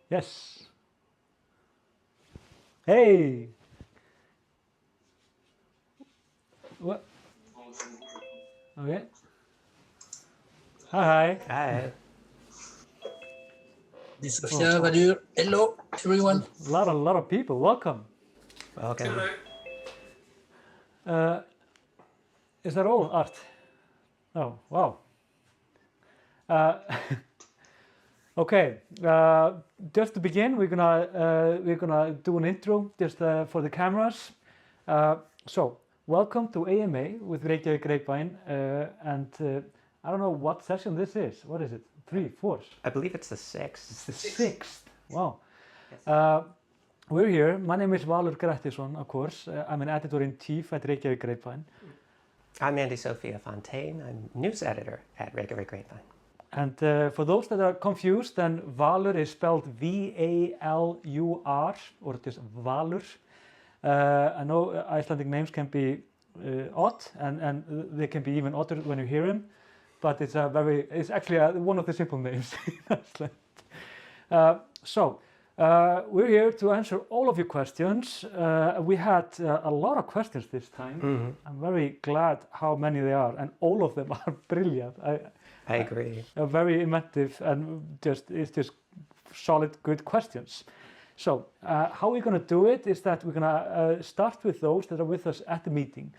Yes. Hey. What? Okay. Hi. Hi. Sophia, Valur, hello everyone. A lot of people. Welcome. Welcome. Is that all, Art? Oh, wow. Uh, okay. Just to begin, we're gonna do an intro just for the cameras. So, welcome to AMA with Reykjavík Grapevine, and I don't know what session this is. What is it? 3, 4? I believe it's the 6th. It's the 6th. Wow. Yes. We're here. My name is Valur Grettisson, of course. I'm an editor-in-chief at Reykjavík Grapevine. I'm Andy Sophia Fontaine. I'm news editor at Reykjavík Grapevine. And for those that are confused, then Valur is spelled V-A-L-U-R, or just Valur. I know Icelandic names can be odd, and they can be even odder when you hear them, but it's actually one of the simple names in Iceland. We're here to answer all of your questions. We had a lot of questions this time. Mm-hmm. I'm very glad how many they are, and all of them are brilliant. I agree. Very inventive, and it's just solid, good questions. So how we're going to do it is that we're going to start with those that are with us at the meeting.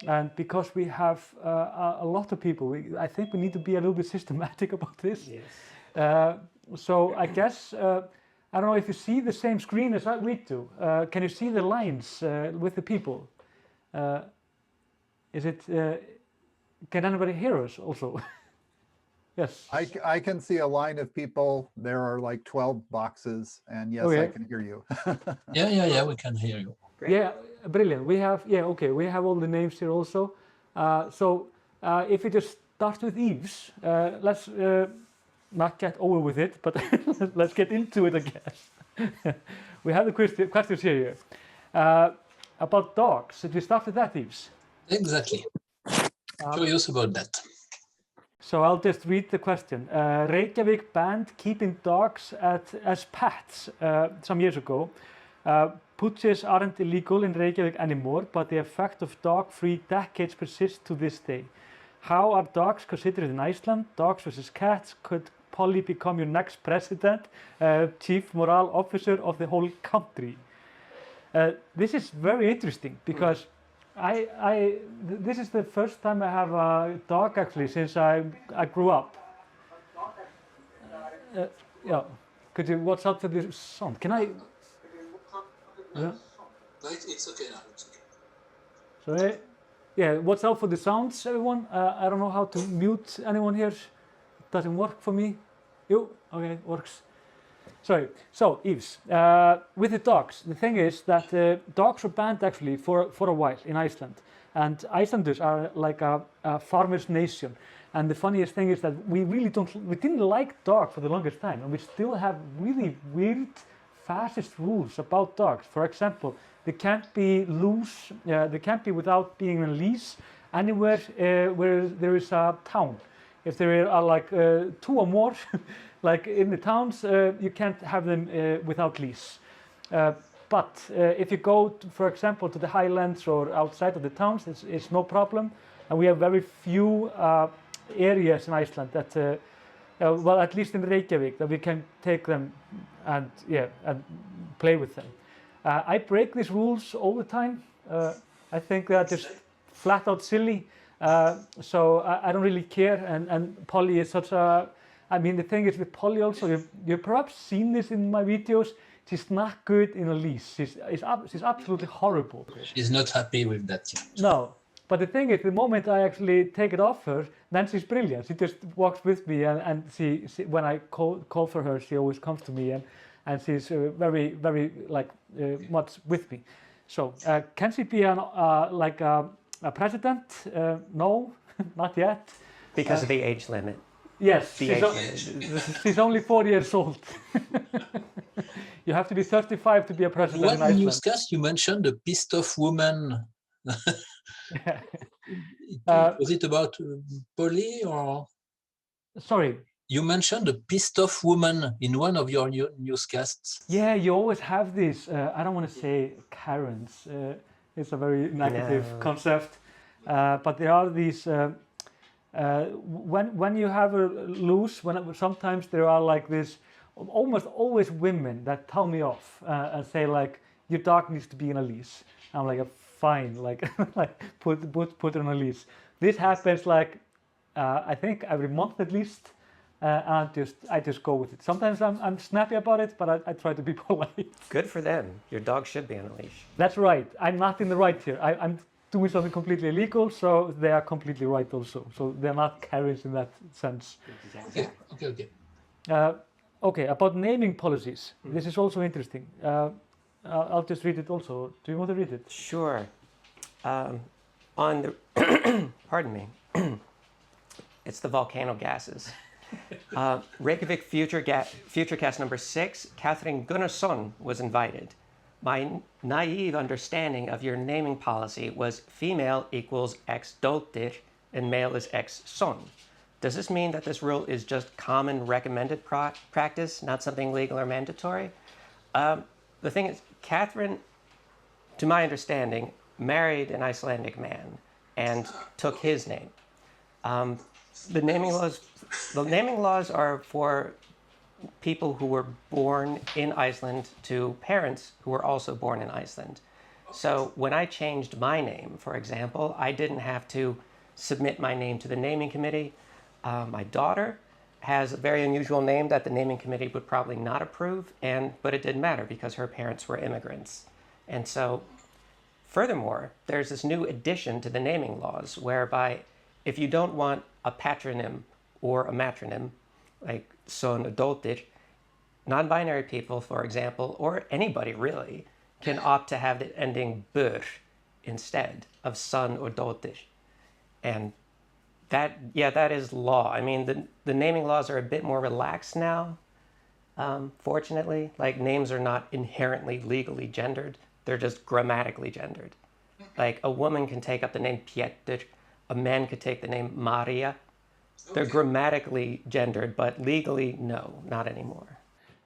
And because we have a lot of people, I think we need to be a little bit systematic about this. Yes. So I guess, I don't know if you see the same screen as we do. Can you see the lines with the people? Can anybody hear us also? Yes. I can see a line of people. There are like 12 boxes, and yes, Okay. I can hear you. Yeah, we can hear you. Great. Yeah, brilliant. We have we have all the names here also. If we just start with Eves, let's not get over with it, but let's get into it, I guess. We have the questions here about dogs. Should we start with that, Eves? Exactly. Curious about that. So I'll just read the question. Reykjavík banned keeping dogs as pets some years ago. Pooches aren't illegal in Reykjavík anymore, but the effect of dog-free decades persists to this day. How are dogs considered in Iceland? Dogs versus cats? Could Polly become your next president, chief morale officer of the whole country? This is very interesting because this is the first time I have a dog actually since I grew up. Yeah, could you watch out for the sound? Can I? Yeah. It's okay now. It's okay. Sorry. Yeah, watch out for the sounds, everyone. I don't know how to mute anyone here. It doesn't work for me. You? Okay, works. Sorry. So, Yves, with the dogs, the thing is that dogs were banned actually for a while in Iceland. And Icelanders are like a farmer's nation. And the funniest thing is that we didn't like dogs for the longest time. And we still have really weird fascist rules about dogs. For example, they can't be loose, they can't be without being on leash anywhere where there is a town. If there are like 2 or more, like in the towns, you can't have them without leash. But if you go, for example, to the highlands or outside of the towns, it's no problem. And we have very few areas in Iceland that, well, at least in Reykjavík, that we can take them and play with them. I break these rules all the time. I think they're just flat out silly. So I don't really care. And Polly is such a. I mean, the thing is with Polly also, you've perhaps seen this in my videos. She's not good in a leash. She's absolutely horrible. She's not happy with that. No. But the thing is, the moment I actually take it off her, then she's brilliant. She just walks with me, and she when I call for her, she always comes to me, and she's very, very much with me. So can she be a president? No, not yet. Because of the age limit. Yes, The she's only 4 years old. You have to be 35 to be a president in One Iceland. newscast you mentioned the pissed off woman. Was it about Polly or? Sorry. You mentioned a pissed off woman in one of your newscasts. Yeah, you always have these. I don't want to say Karens. It's a very negative No. concept, but there are these. When you have a loose, sometimes there are like this, almost always women that tell me off and say like, your dog needs to be in a leash. I'm like, fine, like, like put her on a leash. This happens like, I think every month at least. And I just go with it. Sometimes I'm snappy about it, but I try to be polite. Good for them. Your dog should be on a leash. That's right. I'm not in the right here. I'm doing something completely illegal, so they are completely right also. So they're not Karens in that sense. Okay, okay, okay. Okay, about naming policies. This is also interesting. I'll just read it also. Do you want to read it? Sure. On the, pardon me, it's the volcano gases. Reykjavík Futurecast number 6, Catherine Gunnarsson was invited. My naive understanding of your naming policy was female equals ex-dóttir and male is ex-son. Does this mean that this rule is just common recommended practice, not something legal or mandatory? The thing is, Catherine, to my understanding, married an Icelandic man and took his name. The naming laws are for people who were born in Iceland to parents who were also born in Iceland. So when I changed my name, for example, I didn't have to submit my name to the naming committee. My daughter has a very unusual name that the naming committee would probably not approve, but it didn't matter because her parents were immigrants. And so, furthermore, there's this new addition to the naming laws whereby if you don't want a patronym or a matronym, like son or dóttir, non-binary people, for example, or anybody really, can opt to have the ending bur instead of son or dóttir. And that is law. I mean, the naming laws are a bit more relaxed now, fortunately. Like, names are not inherently legally gendered. They're just grammatically gendered. Like, a woman can take up the name Pétur, a man could take the name Maria. They're grammatically gendered, but legally, no, not anymore.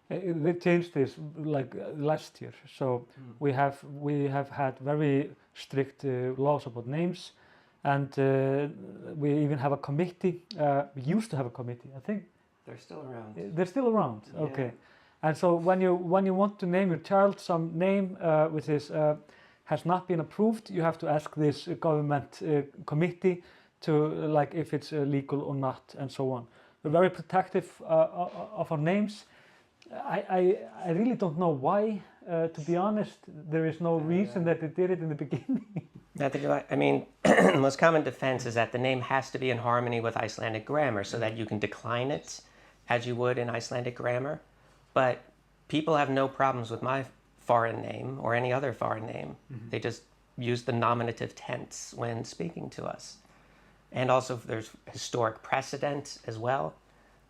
They changed this like last year. So we have had very strict laws about names, and we even have a committee. We used to have a committee, I think. They're still around. They're still around. Yeah. Okay. And so when you want to name your child some name which is has not been approved, you have to ask this government committee to like if it's legal or not, and so on. We're very protective of our names. I really don't know why. To be honest, there is no reason that they did it in the beginning. I mean, the most common defense is that the name has to be in harmony with Icelandic grammar so that you can decline it as you would in Icelandic grammar. But people have no problems with my foreign name or any other foreign name. Mm-hmm. They just use the nominative tense when speaking to us. And also there's historic precedent as well.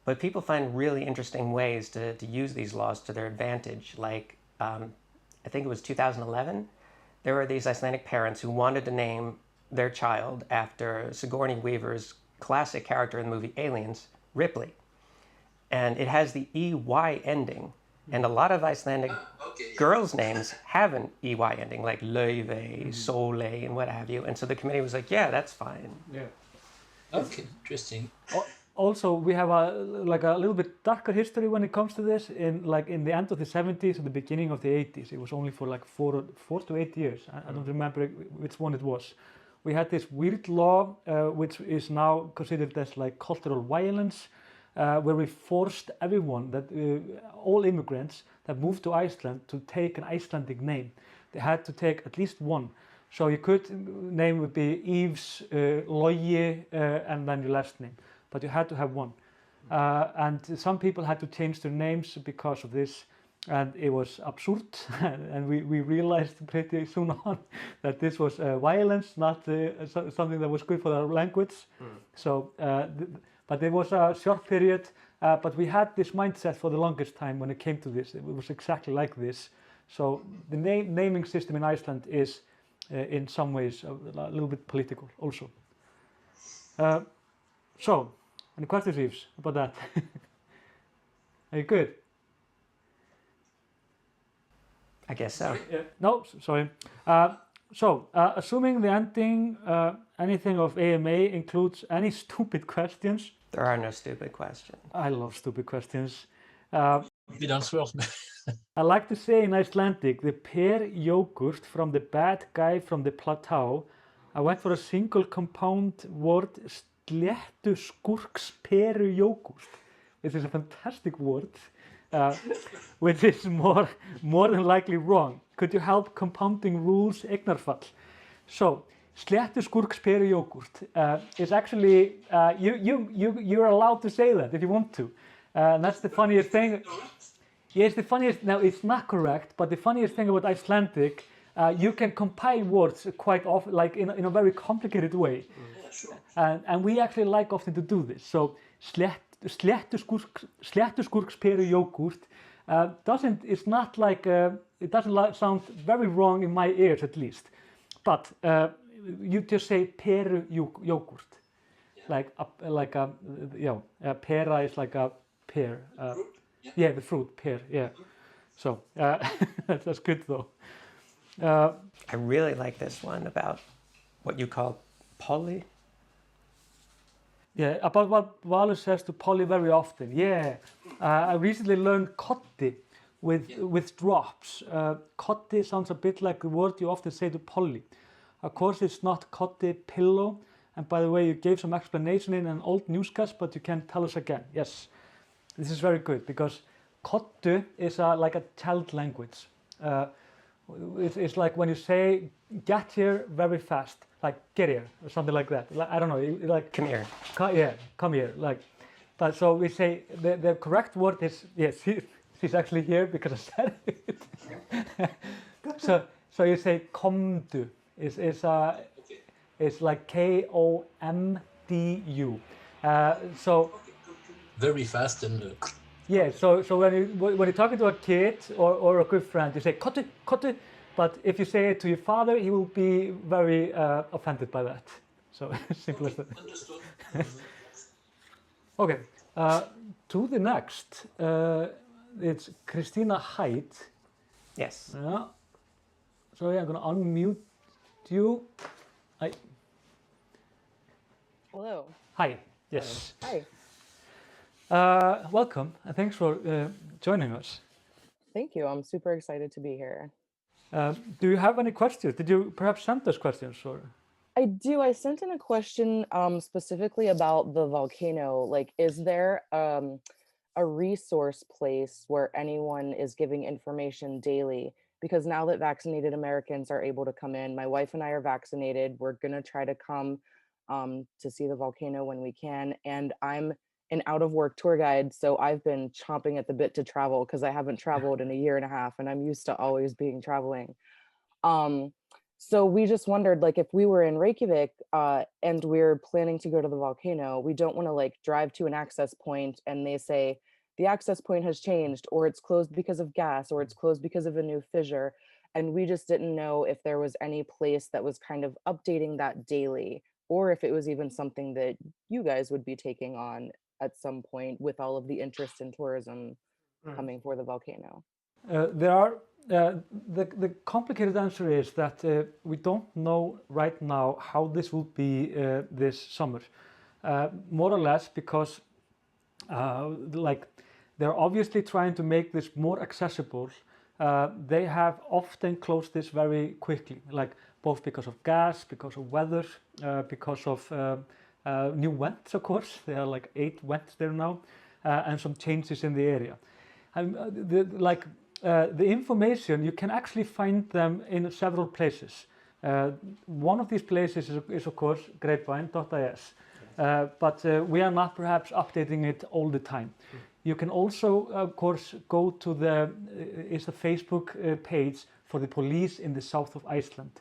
But people find really interesting ways to use these laws to their advantage. Like, I think it was 2011, there were these Icelandic parents who wanted to name their child after Sigourney Weaver's classic character in the movie Aliens, Ripley. And it has the EY ending. And a lot of Icelandic girls' names have an EY ending, like Laufey, Sóley, and what have you. And so the committee was like, yeah, that's fine. Yeah. Okay, interesting. Also, we have a little bit darker history when it comes to this. In the end of the 70s and the beginning of the 80s, it was only for like 4 to 8 years. I don't remember which one it was. We had this weird law, which is now considered as like cultural violence, where we forced everyone, all immigrants that moved to Iceland, to take an Icelandic name. They had to take at least one. So you name would be Yves, Logi, and then your last name. But you had to have one. And some people had to change their names because of this. And it was absurd. And we realized pretty soon on that this was violence, not something that was good for our language. So, but there was a short period. But we had this mindset for the longest time when it came to this. It was exactly like this. So the naming system in Iceland is in some ways a little bit political also. So, any questions, Yves, about that? Are you good? I guess so. Yeah. No, sorry. Assuming the ending, anything of AMA includes any stupid questions. There are no stupid questions. I love stupid questions. Good answers. I like to say in Icelandic, the pear yogurt from the bad guy from the plateau. I went for a single compound word, sléttuskurksperu yogurt. This is a fantastic word, which is more than likely wrong. Could you help compounding rules Eignarfall? So, sléttuskurksperu yogurt is actually, you're allowed to say that if you want to. And that's the funniest thing. Yes, the funniest, now it's not correct, but the funniest thing about Icelandic, you can compile words quite often, like in a very complicated way. And we actually like often to do this. So, sléttuskurksperu yogurt it's not like, it doesn't sound very wrong in my ears at least. But you just say peru yogurt. Like pera is like a pear. Yeah, the fruit, pear, yeah. So, that's good though. I really like this one about what you call poly. Yeah, about what Valur says to Polly very often. Yeah, I recently learned kotti with drops. Kotti sounds a bit like the word you often say to Polly. Of course, it's not kotti pillow. And by the way, you gave some explanation in an old newscast, but you can tell us again. Yes, this is very good because kottu is like a child language. It's like when you say get here very fast, like get here or something like that. Like, I don't know, like Come here. yeah, come here. Like, but so we say the correct word is yes. She's actually here because I said it. so you say komdu is like KOMDU. So Very fast and yeah. So when you're talking to a kid or a good friend, you say kotu kotu. But if you say it to your father, he will be very offended by that. So simple as that. Okay, to the next. It's Christina Hyde. Yes. Yeah. So yeah, I'm gonna unmute you. Hi. Hello. Hi. Yes. Hi. Welcome and thanks for joining us. Thank you. I'm super excited to be here. Do you have any questions? Did you perhaps send us questions or? I do. I sent in a question specifically about the volcano. Like, is there a resource place where anyone is giving information daily? Because now that vaccinated Americans are able to come in, my wife and I are vaccinated. We're going to try to come to see the volcano when we can. And I'm an out of work tour guide. So I've been chomping at the bit to travel because I haven't traveled in a year and a half and I'm used to always being traveling. So we just wondered, like, if we were in Reykjavik and we're planning to go to the volcano, we don't want to like drive to an access point and they say the access point has changed or it's closed because of gas or it's closed because of a new fissure. And we just didn't know if there was any place that was kind of updating that daily or if it was even something that you guys would be taking on at some point with all of the interest in tourism coming for the volcano. There are the complicated answer is that we don't know right now how this will be this summer, more or less because like they're obviously trying to make this more accessible. They have often closed this very quickly, like both because of gas, because of weather, because of new vents, of course. There are like 8 vents there now, and some changes in the area. The information, you can actually find them in several places. One of these places is of course grapevine.is, but we are not perhaps updating it all the time. You can also, of course, go to the Facebook page for the police in the south of Iceland,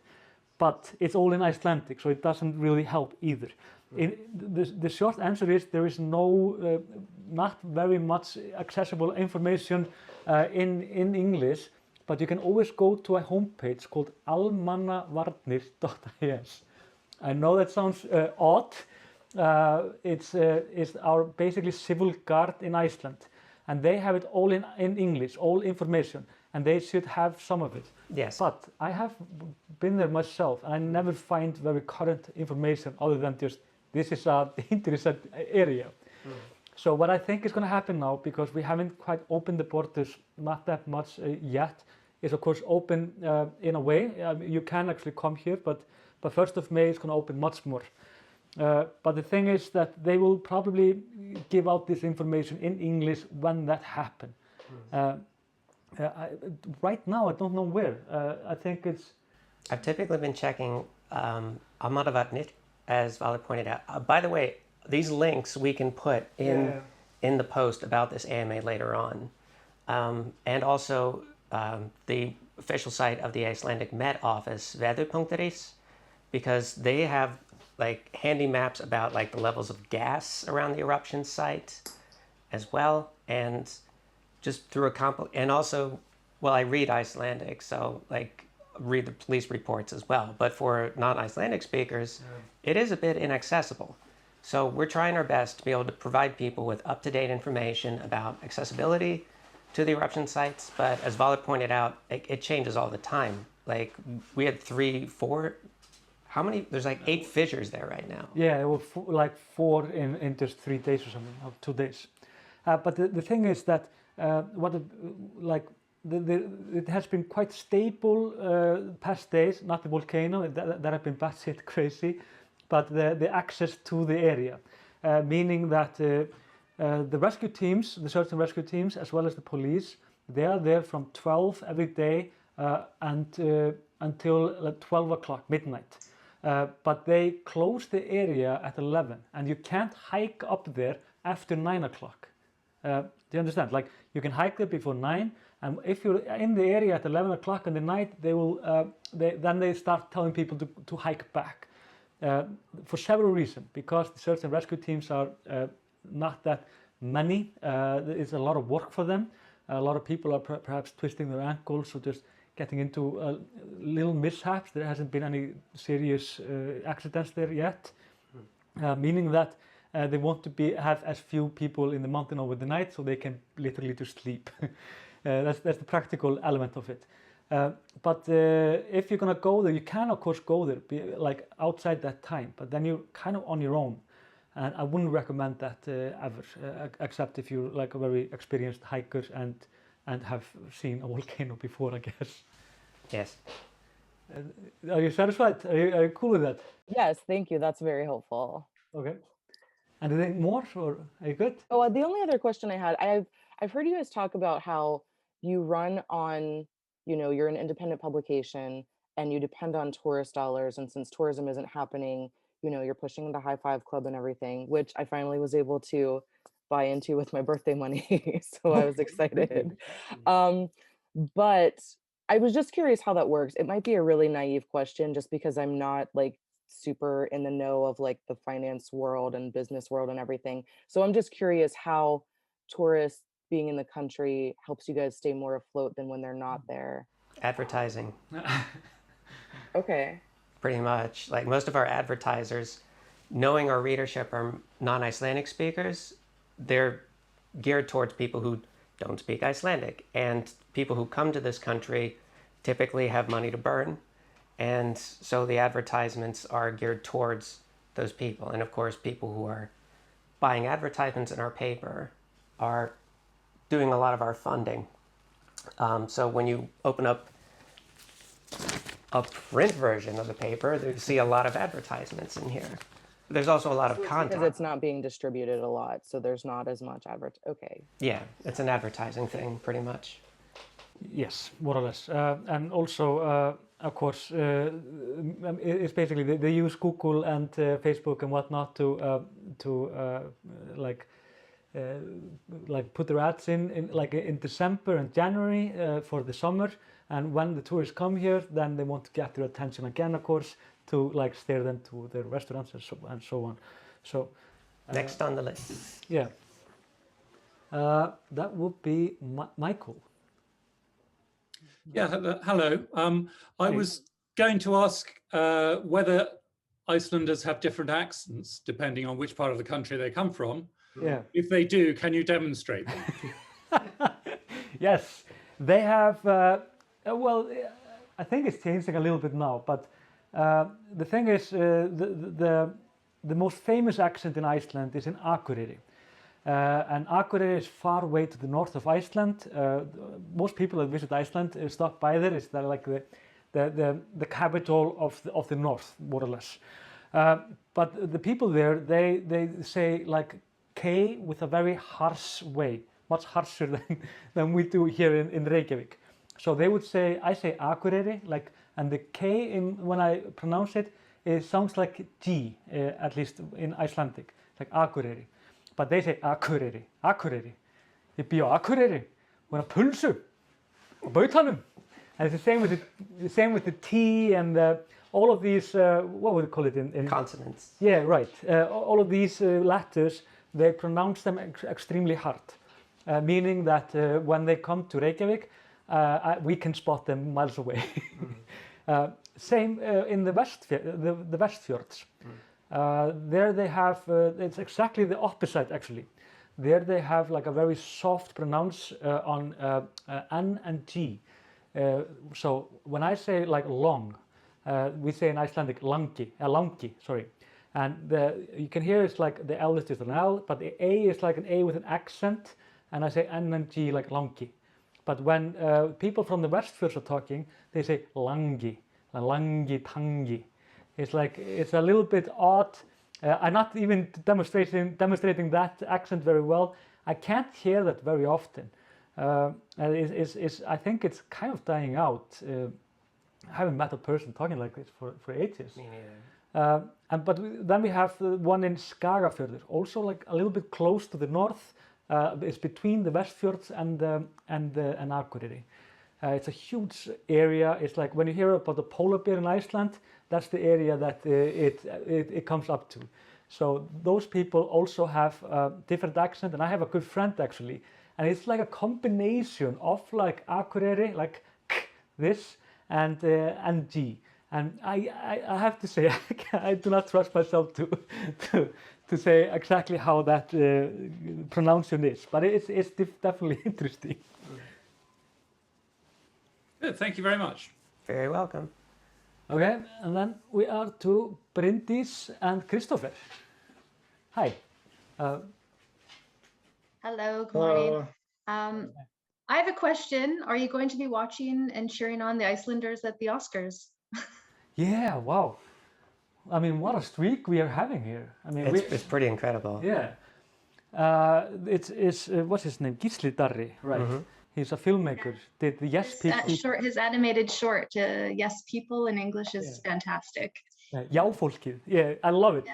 but it's all in Icelandic, so it doesn't really help either. The short answer is there is no, not very much accessible information in English, but you can always go to a homepage called almannavarnir.is. I know that sounds odd. It's our basically civil guard in Iceland. and they have it all in English, all information, and they should have some of it. Yes. But I have been there myself, and I never find very current information other than just this is a interesting area. So what I think is going to happen now, because we haven't quite opened the borders not that much yet, is of course open in a way. You can actually come here, but 1st of May is going to open much more. But the thing is that they will probably give out this information in English when that happens. Right now, I don't know where. I think it's... I've typically been checking Amadavatnit, as Vala pointed out. By the way, these links we can put in the post about this AMA later on. And also the official site of the Icelandic Met Office, Veðurpunkturís, because they have like handy maps about like the levels of gas around the eruption site as well. And just through and also, well, I read Icelandic, so like read the police reports as well. But for non-Icelandic speakers, it is a bit inaccessible. So we're trying our best to be able to provide people with up-to-date information about accessibility to the eruption sites. But as Vala pointed out, it changes all the time. Like we had 3, 4, how many? There's like 8 fissures there right now. Yeah, it was like 4 in just 3 days or something, or 2 days. But the thing is that it has been quite stable past days, not the volcano, that have been batshit crazy, but the access to the area, meaning that the rescue teams, the search and rescue teams, as well as the police, they are there from 12 every day until like 12 o'clock, midnight. But they close the area at 11, and you can't hike up there after 9 o'clock. Do you understand? Like you can hike there before 9, and if you're in the area at 11 o'clock in the night, they will then they start telling people to hike back for several reasons. Because the search and rescue teams are not that many. It's a lot of work for them. A lot of people are perhaps twisting their ankles or just getting into little mishaps. There hasn't been any serious accidents there yet, meaning that they want to have as few people in the mountain over the night so they can literally just sleep. That's the practical element of it. But if you're gonna go there, you can of course go there, like outside that time, but then you're kind of on your own. And I wouldn't recommend that ever, except if you're like a very experienced hiker and have seen a volcano before, I guess. Yes. Are you satisfied? Are you cool with that? Yes, thank you. That's very helpful. Okay. Anything more, or are you good? Oh, the only other question I had, I've heard you guys talk about how you run on, you're an independent publication and you depend on tourist dollars. And since tourism isn't happening, you're pushing the High Five Club and everything, which I finally was able to buy into with my birthday money. So I was excited. But I was just curious how that works. It might be a really naive question just because I'm not like super in the know of like the finance world and business world and everything. So I'm just curious how tourists being in the country helps you guys stay more afloat than when they're not there. Advertising. Okay. Pretty much. Like most of our advertisers, knowing our readership are non-Icelandic speakers, they're geared towards people who don't speak Icelandic. And people who come to this country typically have money to burn. And so the advertisements are geared towards those people. And of course, people who are buying advertisements in our paper are doing a lot of our funding. So when you open up a print version of the paper, you see a lot of advertisements in here. There's also a lot of content. Because it's not being distributed a lot, so there's not as much Okay. Yeah, it's an advertising thing, pretty much. Yes, more or less. And also, of course, it's basically they use Google and Facebook and whatnot to put their ads in December and January for the summer. And when the tourists come here, then they want to get their attention again, of course, to like steer them to their restaurants and so on. So next on the list. Yeah, that would be Michael. Yeah, hello. I was going to ask whether Icelanders have different accents depending on which part of the country they come from. Yeah. If they do, can you demonstrate them? Yes, they have. Well, I think it's changing a little bit now, but the thing is, the most famous accent in Iceland is in Akureyri. And Akureyri is far away to the north of Iceland. Most people that visit Iceland stop by there. It's like the capital of the north, more or less. But the people there, they say like K with a very harsh way, much harsher than we do here in Reykjavík. So they would say, I say Akureyri, like, and the K when I pronounce it, it sounds like G, at least in Icelandic, like Akureyri. But they say Akureyri, Akureyri. Ég bý á Akureyri, og pulsu, á bautanum. And it's the same with the T and all of these, what would you call it in Consonants. Yeah, right. All of these letters, they pronounce them extremely hard, meaning that when they come to Reykjavík, we can spot them miles away. Same in the Westfjords. There they have, it's exactly the opposite actually. There they have like a very soft pronounce on N and G. So when I say like long, we say in Icelandic langi, sorry. And you can hear it's like the L is just an L, but the A is like an A with an accent, and I say N and G like langi. But when people from the Westfjords are talking, they say langi, langi tangi. It's like, it's a little bit odd. I'm not even demonstrating that accent very well. I can't hear that very often. I think it's kind of dying out. I haven't met a person talking like this for ages. Me neither. But then we have one in Skagafjörður, also like a little bit close to the north. It's between the Westfjords and Akureyri. It's a huge area. It's like when you hear about the polar bear in Iceland, that's the area that it comes up to. So those people also have a different accent, and I have a good friend actually, and it's like a combination of like Akureyri, like k, this, and G. And I have to say, I do not trust myself to say exactly how that pronunciation is, but it's definitely interesting. Good, thank you very much. Very welcome. Okay, and then we are to Bryndís and Christopher. Hi. Hello, good morning. I have a question. Are you going to be watching and cheering on the Icelanders at the Oscars? Yeah, wow. I mean, what a streak we are having here. I mean, It's pretty incredible. yeah. It's what's his name? Gísli Darri, right? Mm-hmm. He's a filmmaker. Did the Yes People? His animated short, Yes People in English is fantastic. Já fólkið. Yeah, I love it.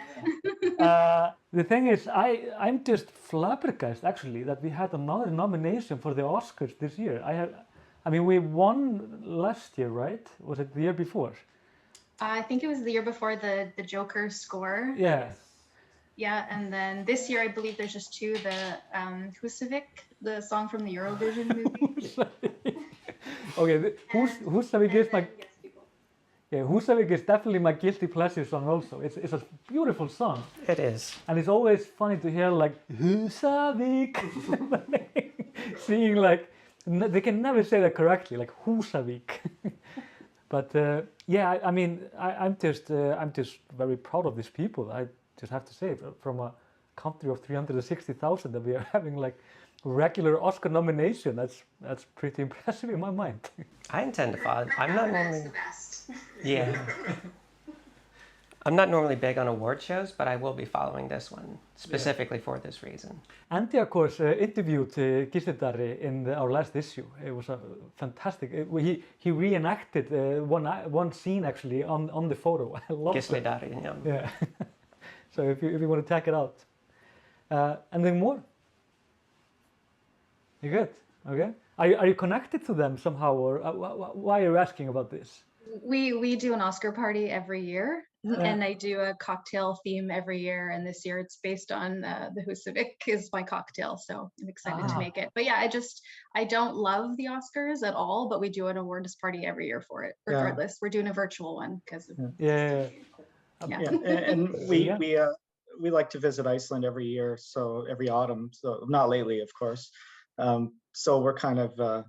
The thing is, I'm just flabbergasted actually that we had another nomination for the Oscars this year. I mean, we won last year, right? Was it the year before? I think it was the year before the Joker score. Yeah. Yeah, and then this year I believe there's just two, the Húsavík, the song from the Eurovision movie. Okay, Húsavík is my... Yeah, Húsavík is definitely my guilty pleasure song also. It's a beautiful song. It is. And it's always funny to hear like Húsavík singing like, they can never say that correctly, like Húsavík. But yeah, I mean, I'm just very proud of these people. I just have to say, from a country of 360,000 that we are having like regular Oscar nomination, that's pretty impressive in my mind. I intend to follow. I'm not normally. The best. Yeah. I'm not normally big on award shows, but I will be following this one specifically for this reason. Andy, of course, interviewed Gísli Darri in our last issue. It was a fantastic. He reenacted one scene actually on the photo. I love Gísli it. Darri, yeah. Yeah. So if you want to check it out, and then more. You good? Okay. Are you connected to them somehow, or why are you asking about this? We do an Oscar party every year, and I do a cocktail theme every year. And this year it's based on the Húsavík is my cocktail, so I'm excited to make it. But yeah, I don't love the Oscars at all, but we do an awards party every year for it. Regardless, we're doing a virtual one because Yeah. And we like to visit Iceland every year, so every autumn. So not lately, of course. so we're kind of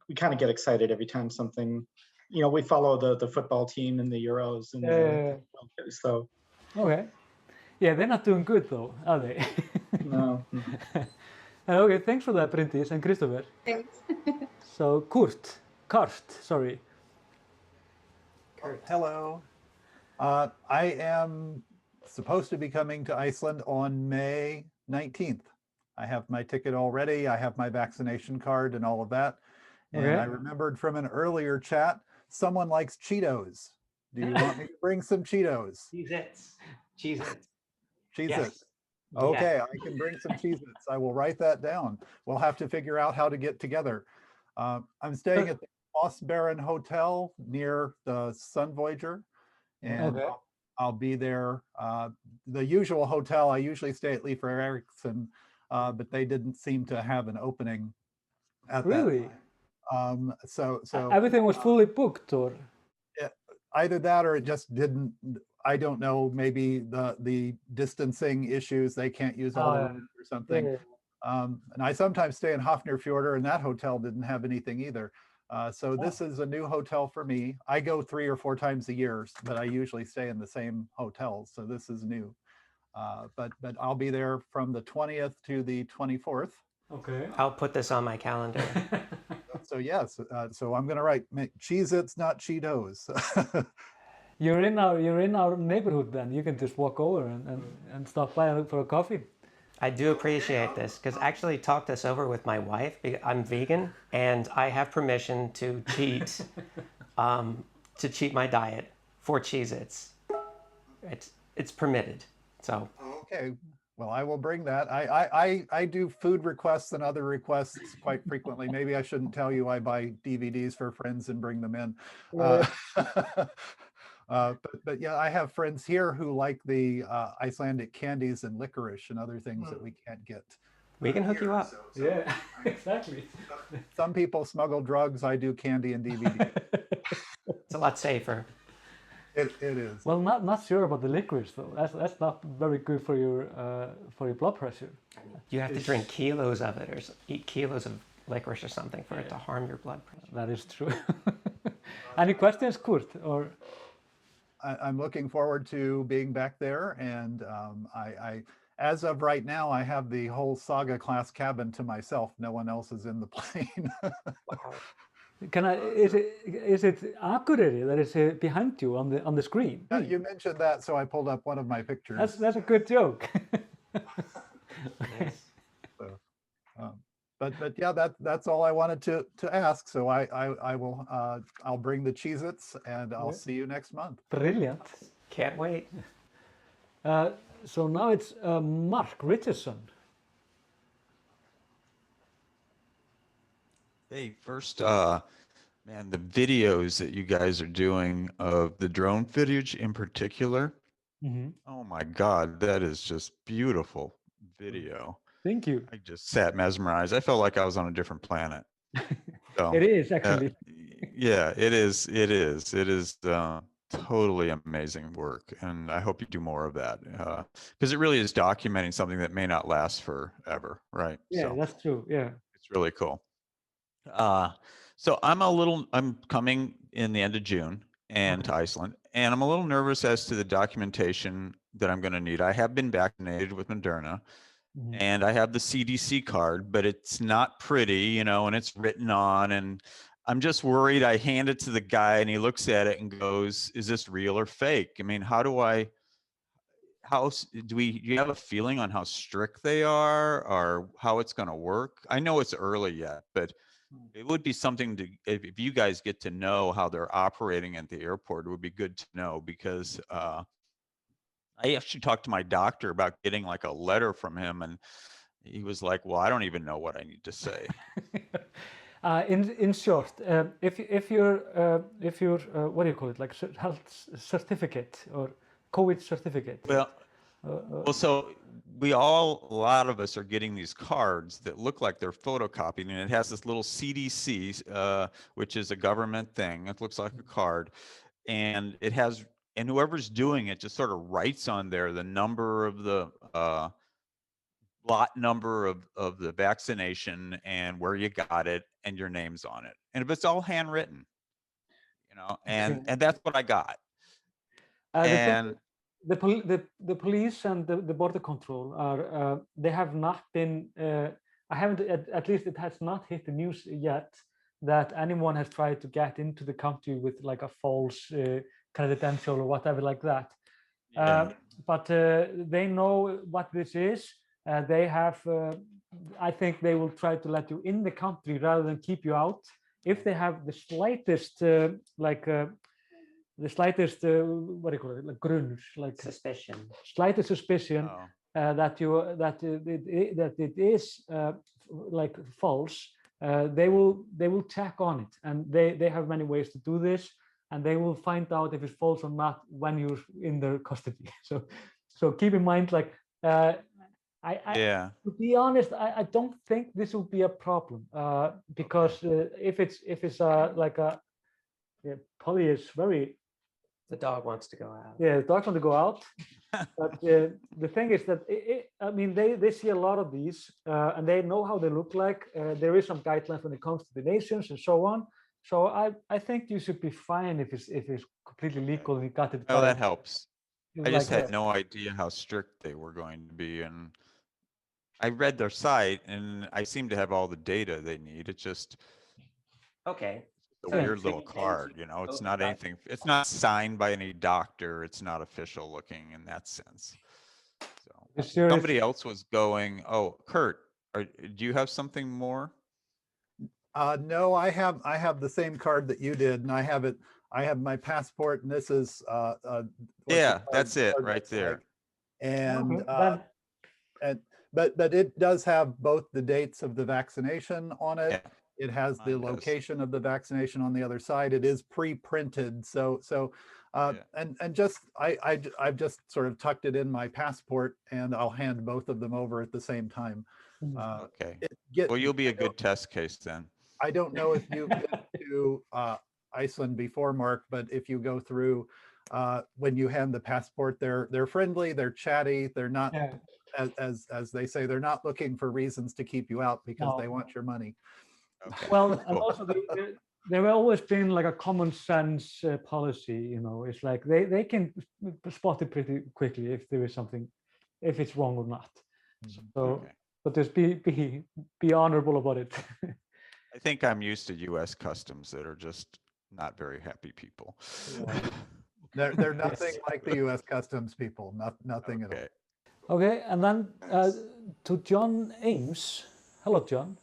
we kind of get excited every time something, we follow the football team in the Euros and so Okay. Yeah, they're not doing good though, are they? no. Okay, thanks for that, Bryndís and Christopher. Thanks. So, sorry. Hello. I am supposed to be coming to Iceland on May 19th. I have my ticket already. I have my vaccination card and all of that. And Okay. I remembered from an earlier chat, someone likes Cheetos. Do you want me to bring some Cheetos? Cheez-Its. Cheez-Its. Cheez-Its. Yes. Okay, I can bring some Cheez-Its. I will write that down. We'll have to figure out how to get together. I'm staying at the Mossbaron Hotel near the Sun Voyager, and Okay. I'll be there. The usual hotel, I usually stay at Leif Erikson, but they didn't seem to have an opening at Really? that. So Everything was fully booked, or? either that or it just didn't. I don't know, maybe the distancing issues, they can't use all the rooms or something. Yeah. And I sometimes stay in Hafnarfjordur, and that hotel didn't have anything either. So this is a new hotel for me. I go 3 or 4 times a year, but I usually stay in the same hotels. So this is new. But I'll be there from the 20th to the 24th. Okay. I'll put this on my calendar. So yes, so I'm gonna write Cheez-Its, not Cheetos. You're in our neighborhood then. You can just walk over and stop by and look for a coffee. I do appreciate this because I actually talked this over with my wife. I'm vegan and I have permission to cheat my diet for Cheez-Its. It's permitted. So Okay, well, I will bring that. I do food requests and other requests quite frequently. Maybe I shouldn't tell you I buy DVDs for friends and bring them in. But yeah, I have friends here who like the Icelandic candies and licorice and other things that we can't get. we can hook you up. Yeah, exactly. Some people smuggle drugs. I do candy and DVD. It's a lot safer. It is. Well, not sure about the licorice though. That's not very good for your blood pressure. You have to drink kilos of it or eat kilos of licorice or something for it to harm your blood pressure. That is true. Any questions, Kurt? Or I'm looking forward to being back there, and as of right now, I have the whole Saga class cabin to myself. No one else is in the plane. is it Akureyri that is behind you on the screen? You mentioned that, so I pulled up one of my pictures. That's a good joke. Yes. So, but yeah, that's all I wanted to ask. So I will I'll bring the Cheez-Its, and I'll see you next month. Brilliant. Can't wait. So now it's Mark Richardson. Hey, first, man, the videos that you guys are doing of the drone footage in particular, oh my God, that is just beautiful video. Thank you. I just sat mesmerized. I felt like I was on a different planet. So, It is actually. yeah, it is. It is totally amazing work, and I hope you do more of that because it really is documenting something that may not last forever, right? Yeah, So that's true. Yeah. it's really cool. So I'm coming in the end of June and to Iceland, and I'm a little nervous as to the documentation that I'm going to need. I have been vaccinated with Moderna, and I have the CDC card, but it's not pretty, and it's written on, and I'm just worried. I hand it to the guy and he looks at it and goes, "Is this real or fake?" I mean, do you have a feeling on how strict they are or how it's going to work? I know it's early yet, but it would be something if you guys get to know how they're operating at the airport, it would be good to know, because I actually talked to my doctor about getting like a letter from him, and he was like, "Well, I don't even know what I need to say." In short, if your what do you call it, like health certificate or COVID certificate? Well, so a lot of us are getting these cards that look like they're photocopied, and it has this little CDC, which is a government thing. It looks like a card, and whoever's doing it just sort of writes on there the number of the lot number of the vaccination and where you got it and your name's on it. And if it's all handwritten, and that's what I got. And the police and the border control are they have not been I haven't at least it has not hit the news yet that anyone has tried to get into the country with like a false credential or whatever like that. But they know what this is. They have I think they will try to let you in the country rather than keep you out if they have the slightest what do you call it, like grunur, like slightest suspicion that it is like false. They will check on it, and they have many ways to do this, and they will find out if it's false or not when you're in their custody. So keep in mind, like to be honest, I don't think this will be a problem because if it's like a Polly is very. The dog wants to go out. Yeah, the dog wants to go out. But the thing is that I mean, they see a lot of these, and they know how they look like. There is some guidelines when it comes to the nations and so on. So I think you should be fine if it's completely legal and you got it. Oh, that helps. I just like had no idea how strict they were going to be, and I read their site, and I seem to have all the data they need. It's just okay. A weird little card, it's not anything, it's not signed by any doctor, it's not official looking in that sense. So somebody else was going, oh, Kurt, do you have something more? No, I have the same card that you did, and I have my passport, and this is yeah, that's it right there. And but it does have both the dates of the vaccination on it. Yeah. It has the location of the vaccination on the other side. It is pre-printed. And just I've just sort of tucked it in my passport, and I'll hand both of them over at the same time. Okay. Well, you'll be a good test case then. I don't know if you've been to Iceland before, Mark, but if you go through when you hand the passport, they're friendly, they're chatty, they're not as they say, they're not looking for reasons to keep you out because they want your money. Okay. Well, and also there have always been like a common sense policy, it's like they can spot it pretty quickly if there is something, if it's wrong or not. So, but just be honorable about it. I think I'm used to U.S. customs that are just not very happy people. They're nothing like the U.S. customs people, nothing at all. Okay, and then to John Ames. Hello, John.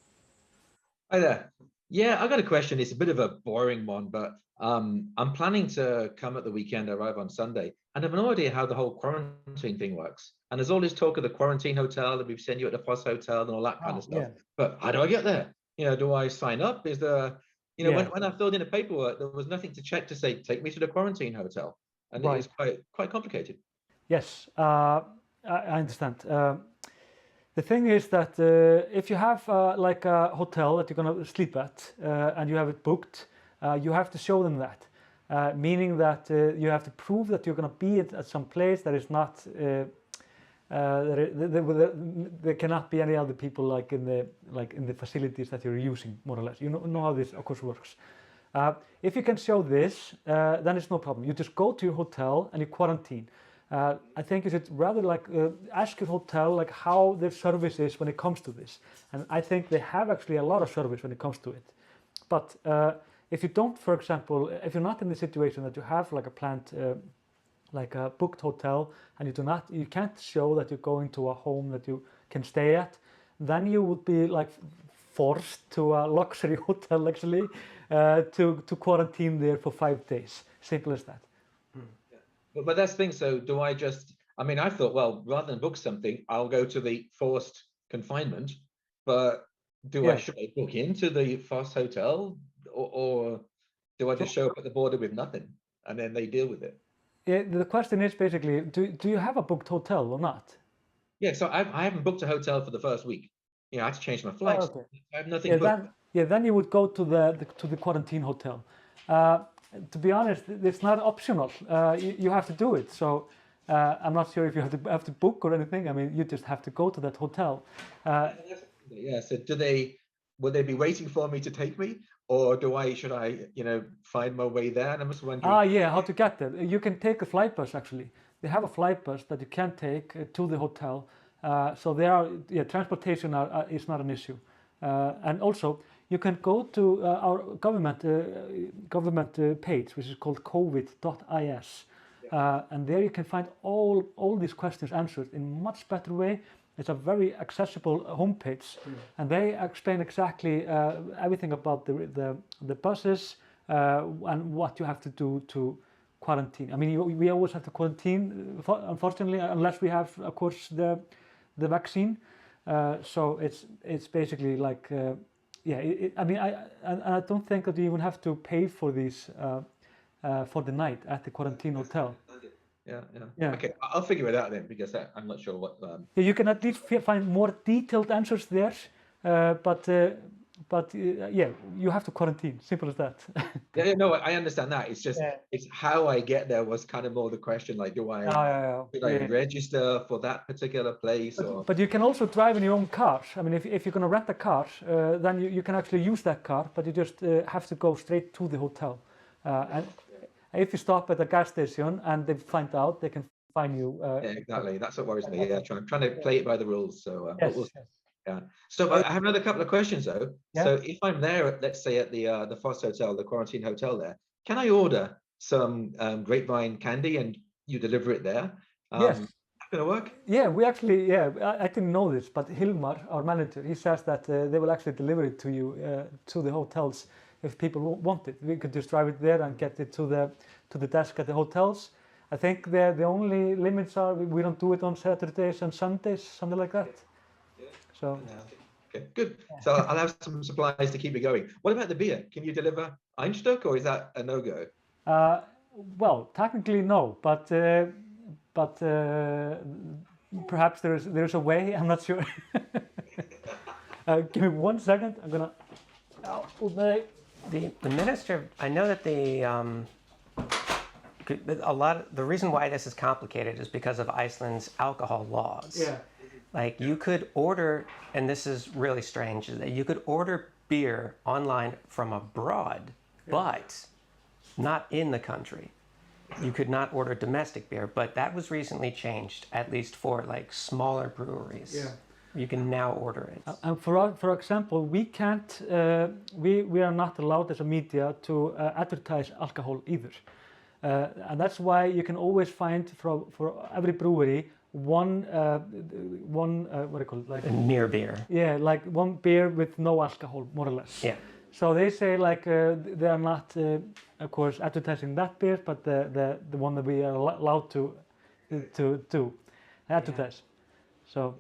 Hi there. Yeah, I got a question. It's a bit of a boring one, but I'm planning to come at the weekend, arrive on Sunday, and I have no idea how the whole quarantine thing works. And there's all this talk of the quarantine hotel, and we've sent you at the Foss Hotel and all that kind of stuff. Yeah. But how do I get there? Do I sign up? Is there, when I filled in the paperwork, there was nothing to check to say, take me to the quarantine hotel. And it is quite complicated. Yes, I understand. The thing is that if you have like a hotel that you're going to sleep at and you have it booked, you have to show them that, meaning that you have to prove that you're going to be at some place that is not, there cannot be any other people like in the facilities that you're using, more or less. You know how this, of course, works. If you can show this, then it's no problem. You just go to your hotel and you quarantine. I think you should rather ask your hotel like how their service is when it comes to this, and I think they have actually a lot of service when it comes to it. But if you don't, for example, if you're not in the situation that you have like a planned, like a booked hotel, and you can't show that you're going to a home that you can stay at, then you would be like forced to a luxury hotel actually to quarantine there for 5 days. Simple as that. But that's the thing. So do I I thought, well, rather than book something, I'll go to the forced confinement. But should I book into the Foss Hotel, or do I just show up at the border with nothing and then they deal with it? Yeah, the question is basically, do you have a booked hotel or not? Yeah, so I haven't booked a hotel for the first week. I had to change my flights. Oh, okay. I have nothing booked. Then you would go to the quarantine hotel. To be honest, it's not optional. You have to do it. So I'm not sure if you have to book or anything. I mean, you just have to go to that hotel. Yeah. So will they be waiting for me to take me, or should I, find my way there? And I'm just wondering. Yeah, how to get there? You can take a flight bus actually. They have a flight bus that you can take to the hotel. So transportation is not an issue. And also, you can go to our government page, which is called covid.is. And there you can find all these questions answered in much better way. It's a very accessible homepage, and they explain exactly everything about the buses and what you have to do to quarantine. I mean, we always have to quarantine, unfortunately, unless we have, of course, the vaccine. So it's basically like, I don't think that you even have to pay for these for the night at the quarantine hotel. Yeah. Okay, I'll figure it out then, because I'm not sure what. You can at least find more detailed answers there, but you have to quarantine. Simple as that. No, I understand that. It's just it's how I get there was kind of more the question. Like, do I register for that particular place? But you can also drive in your own car. I mean, if you're going to rent a car, then you can actually use that car, but you just have to go straight to the hotel. And if you stop at a gas station and they find out, they can fine you. Exactly. That's what worries me. Yeah, I'm trying to play it by the rules. So, yes. So I have another couple of questions though. Yeah. So if I'm there, let's say at the Foss Hotel, the quarantine hotel there, can I order some grapevine candy and you deliver it there? Yes. Gonna work? Yeah, we actually, I didn't know this, but Hilmar, our manager, he says that they will actually deliver it to you to the hotels if people want it. We could just drive it there and get it to the desk at the hotels. I think the only limits are we don't do it on Saturdays and Sundays, something like that. So. Okay, good. So I'll have some supplies to keep me going. What about the beer? Can you deliver Einstök, or is that a no-go? Well, technically no, but perhaps there's a way. I'm not sure. Give me 1 second. I'm gonna. The minister. I know that the reason why this is complicated is because of Iceland's alcohol laws. Yeah. Like you could order, and this is really strange, is that you could order beer online from abroad, but not in the country. You could not order domestic beer, but that was recently changed, at least for like smaller breweries. Yeah. You can now order it. And for example, we can't, we are not allowed as a media to advertise alcohol either. And that's why you can always find for every brewery one what do you call it? Like a near beer. Yeah, like one beer with no alcohol, more or less. Yeah. So they say like they are not, of course, advertising that beer, but the one that we are allowed to advertise. So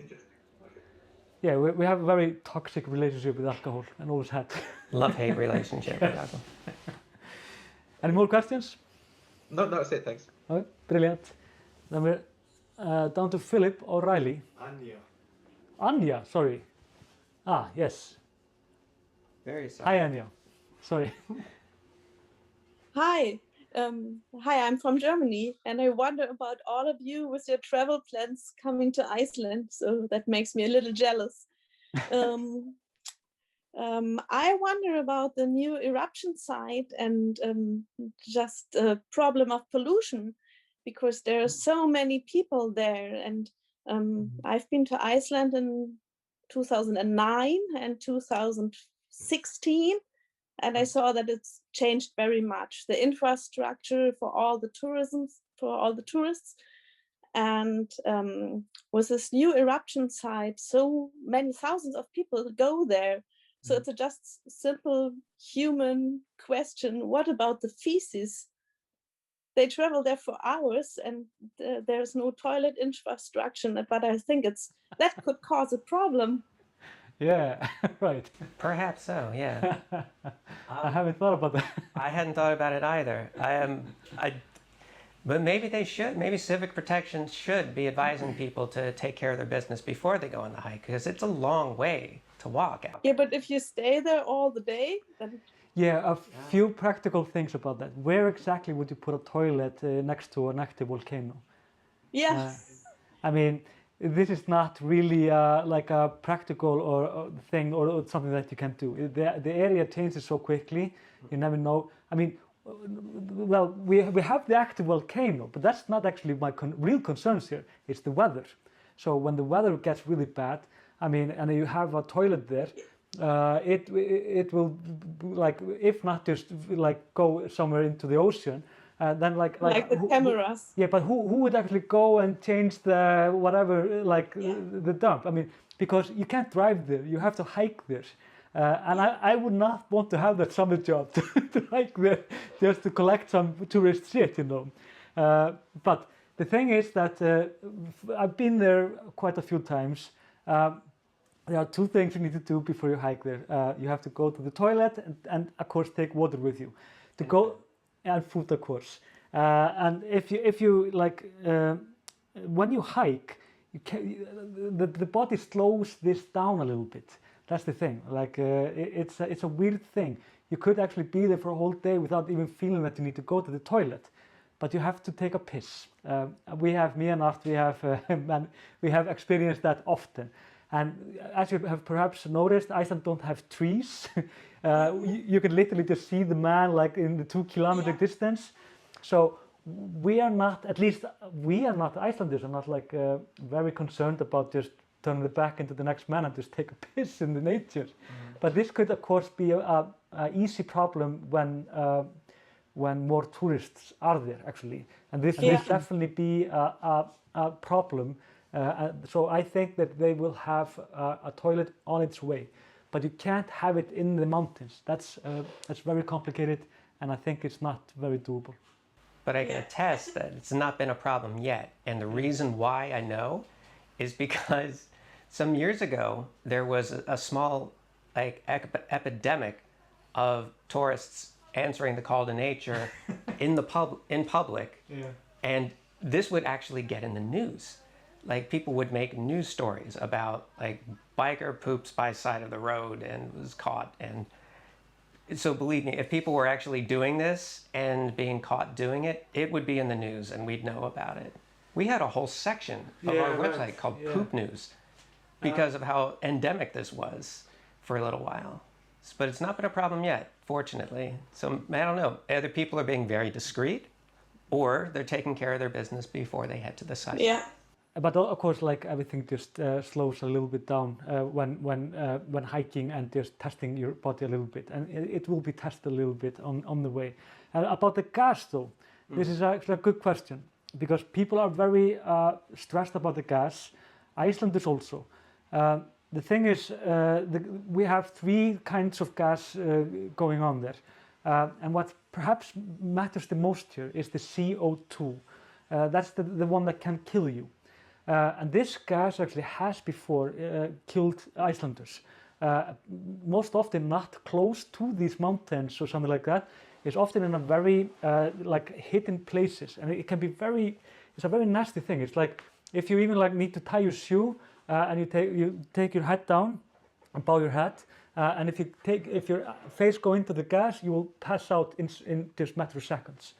yeah, we have a very toxic relationship with alcohol, and always had. Love-hate relationship with alcohol. Any more questions? No, that's it. Thanks. Okay, brilliant. Then we're down to Philip O'Reilly. Anya, sorry. Yes. Very sorry. Hi, Anya. Sorry. Hi. Hi, I'm from Germany, and I wonder about all of you with your travel plans coming to Iceland. So that makes me a little jealous. I wonder about the new eruption site and just a problem of pollution, because there are so many people there. And I've been to Iceland in 2009 and 2016. And I saw that it's changed very much. The infrastructure for all the tourists. And with this new eruption site, so many thousands of people go there. So it's a just simple human question. What about the feces? They travel there for hours and there's no toilet infrastructure, but I think that could cause a problem. Yeah, right. Perhaps so, yeah. I haven't thought about that. I hadn't thought about it either. But maybe they should. Maybe Civic Protection should be advising people to take care of their business before they go on the hike, because it's a long way to walk out. Yeah, but if you stay there all the day, then... Yeah, a few practical things about that. Where exactly would you put a toilet next to an active volcano? Yeah. I mean, this is not really like a practical or thing or something that you can do. The area changes so quickly, you never know. I mean, well, we have the active volcano, but that's not actually my real concerns here. It's the weather. So when the weather gets really bad, I mean, and you have a toilet there, it will like, if not just like go somewhere into the ocean, then like the cameras. yeah, but who would actually go and change the whatever, like the dump? I mean, because you can't drive there, you have to hike there. And I would not want to have that summer job to hike there just to collect some tourist shit, you know. But the thing is that I've been there quite a few times. There are two things you need to do before you hike there. You have to go to the toilet and of course take water with you. To go and food, of course. And if you like, when you hike, the body slows this down a little bit. That's the thing. Like it's a weird thing. You could actually be there for a whole day without even feeling that you need to go to the toilet, but you have to take a piss. Me and Art, we have experienced that often. And as you have perhaps noticed, Iceland don't have trees. You can literally just see the man like in the 2-kilometer distance. So we are not, at least we are not, Icelanders are not like very concerned about just turning the back into the next man and just take a piss in the nature. But this could of course be a easy problem when more tourists are there actually. And this will definitely be a problem. So I think that they will have a toilet on its way, but you can't have it in the mountains. That's very complicated, and I think it's not very doable. But I can attest that it's not been a problem yet. And the reason why I know is because some years ago, there was a small like epidemic of tourists answering the call to nature in public. Yeah. And this would actually get in the news. Like people would make news stories about like biker poops by side of the road and was caught. And so believe me, if people were actually doing this and being caught doing it, it would be in the news and we'd know about it. We had a whole section of our website called Poop News because of how endemic this was for a little while. But it's not been a problem yet, fortunately. So I don't know, either people are being very discreet or they're taking care of their business before they head to the site. Yeah. But of course, like everything just slows a little bit down when hiking and just testing your body a little bit, and it will be tested a little bit on the way. About the gas, though, this is actually a good question because people are very stressed about the gas. Icelanders also. The thing is, we have 3 kinds of gas going on there, and what perhaps matters the most here is the CO2. That's the one that can kill you. And this gas actually has before killed Icelanders. Most often not close to these mountains or something like that. It's often in a very like hidden places, and it can be it's a very nasty thing. It's like if you even like need to tie your shoe and you take your hat down and bow your head, and if your face go into the gas, you will pass out in just a matter of seconds.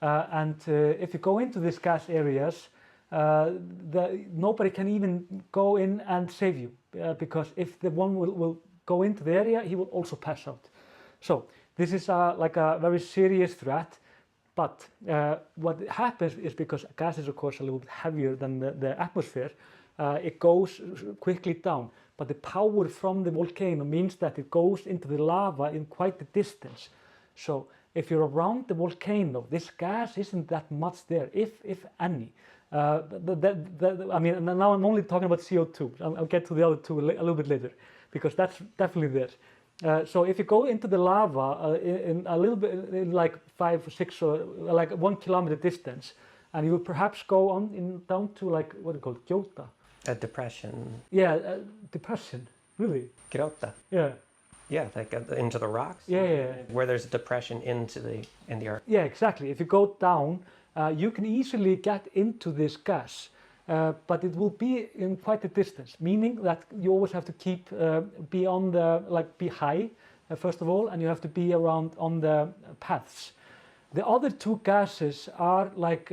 And if you go into these gas areas, nobody can even go in and save you because if the one will go into the area, he will also pass out. So this is like a very serious threat. But what happens is because gas is of course a little bit heavier than the atmosphere, it goes quickly down. But the power from the volcano means that it goes into the lava in quite a distance. So if you're around the volcano, this gas isn't that much there, if any. I mean, now I'm only talking about CO2. I'll get to the other two a little bit later, because that's definitely there. So if you go into the lava in a little bit, in like 5 or 6 or like 1 kilometer distance, and you will perhaps go on down to like, what do you call it, Gjóta? A depression. Yeah, depression, really. Gjóta. Yeah. Yeah, like into the rocks. Yeah. Where there's a depression in the earth. Yeah, exactly. If you go down, you can easily get into this gas, but it will be in quite a distance, meaning that you always have to be on the, be high, first of all, and you have to be around on the paths. The other 2 gases are like,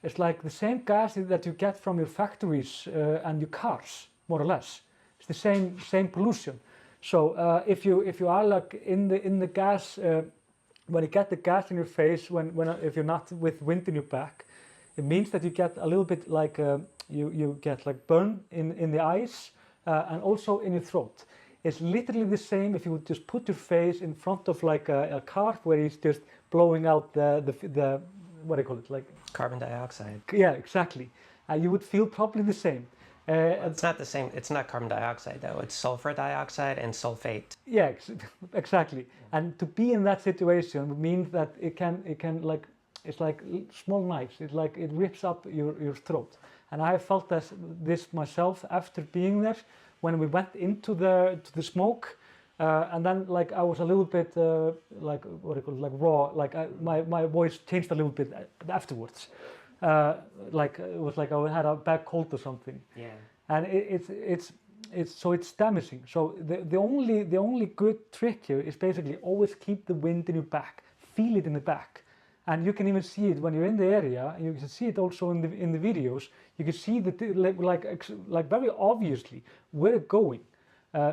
It's like the same gas that you get from your factories and your cars, more or less. It's the same pollution. So if you are like in the gas, when you get the gas in your face, if you're not with wind in your back, it means that you get a little bit like you get like burn in the eyes and also in your throat. It's literally the same if you would just put your face in front of like a car where it's just blowing out the what do you call it, like Carbon dioxide. Yeah, exactly. You would feel probably the same. It's not the same. It's not carbon dioxide though. It's sulfur dioxide and sulfate. Yeah, exactly. And to be in that situation would mean that it can like, it's like small knives. It's like it rips up your throat. And I felt this myself after being there when we went into the smoke. And then like I was a little bit like what do you call it, like raw. Like my voice changed a little bit afterwards. Like it was like I had a bad cold or something. Yeah. And it's damaging. So the only good trick here is basically always keep the wind in your back, feel it in the back, and you can even see it when you're in the area. And you can see it also in the videos. You can see like very obviously where it's going.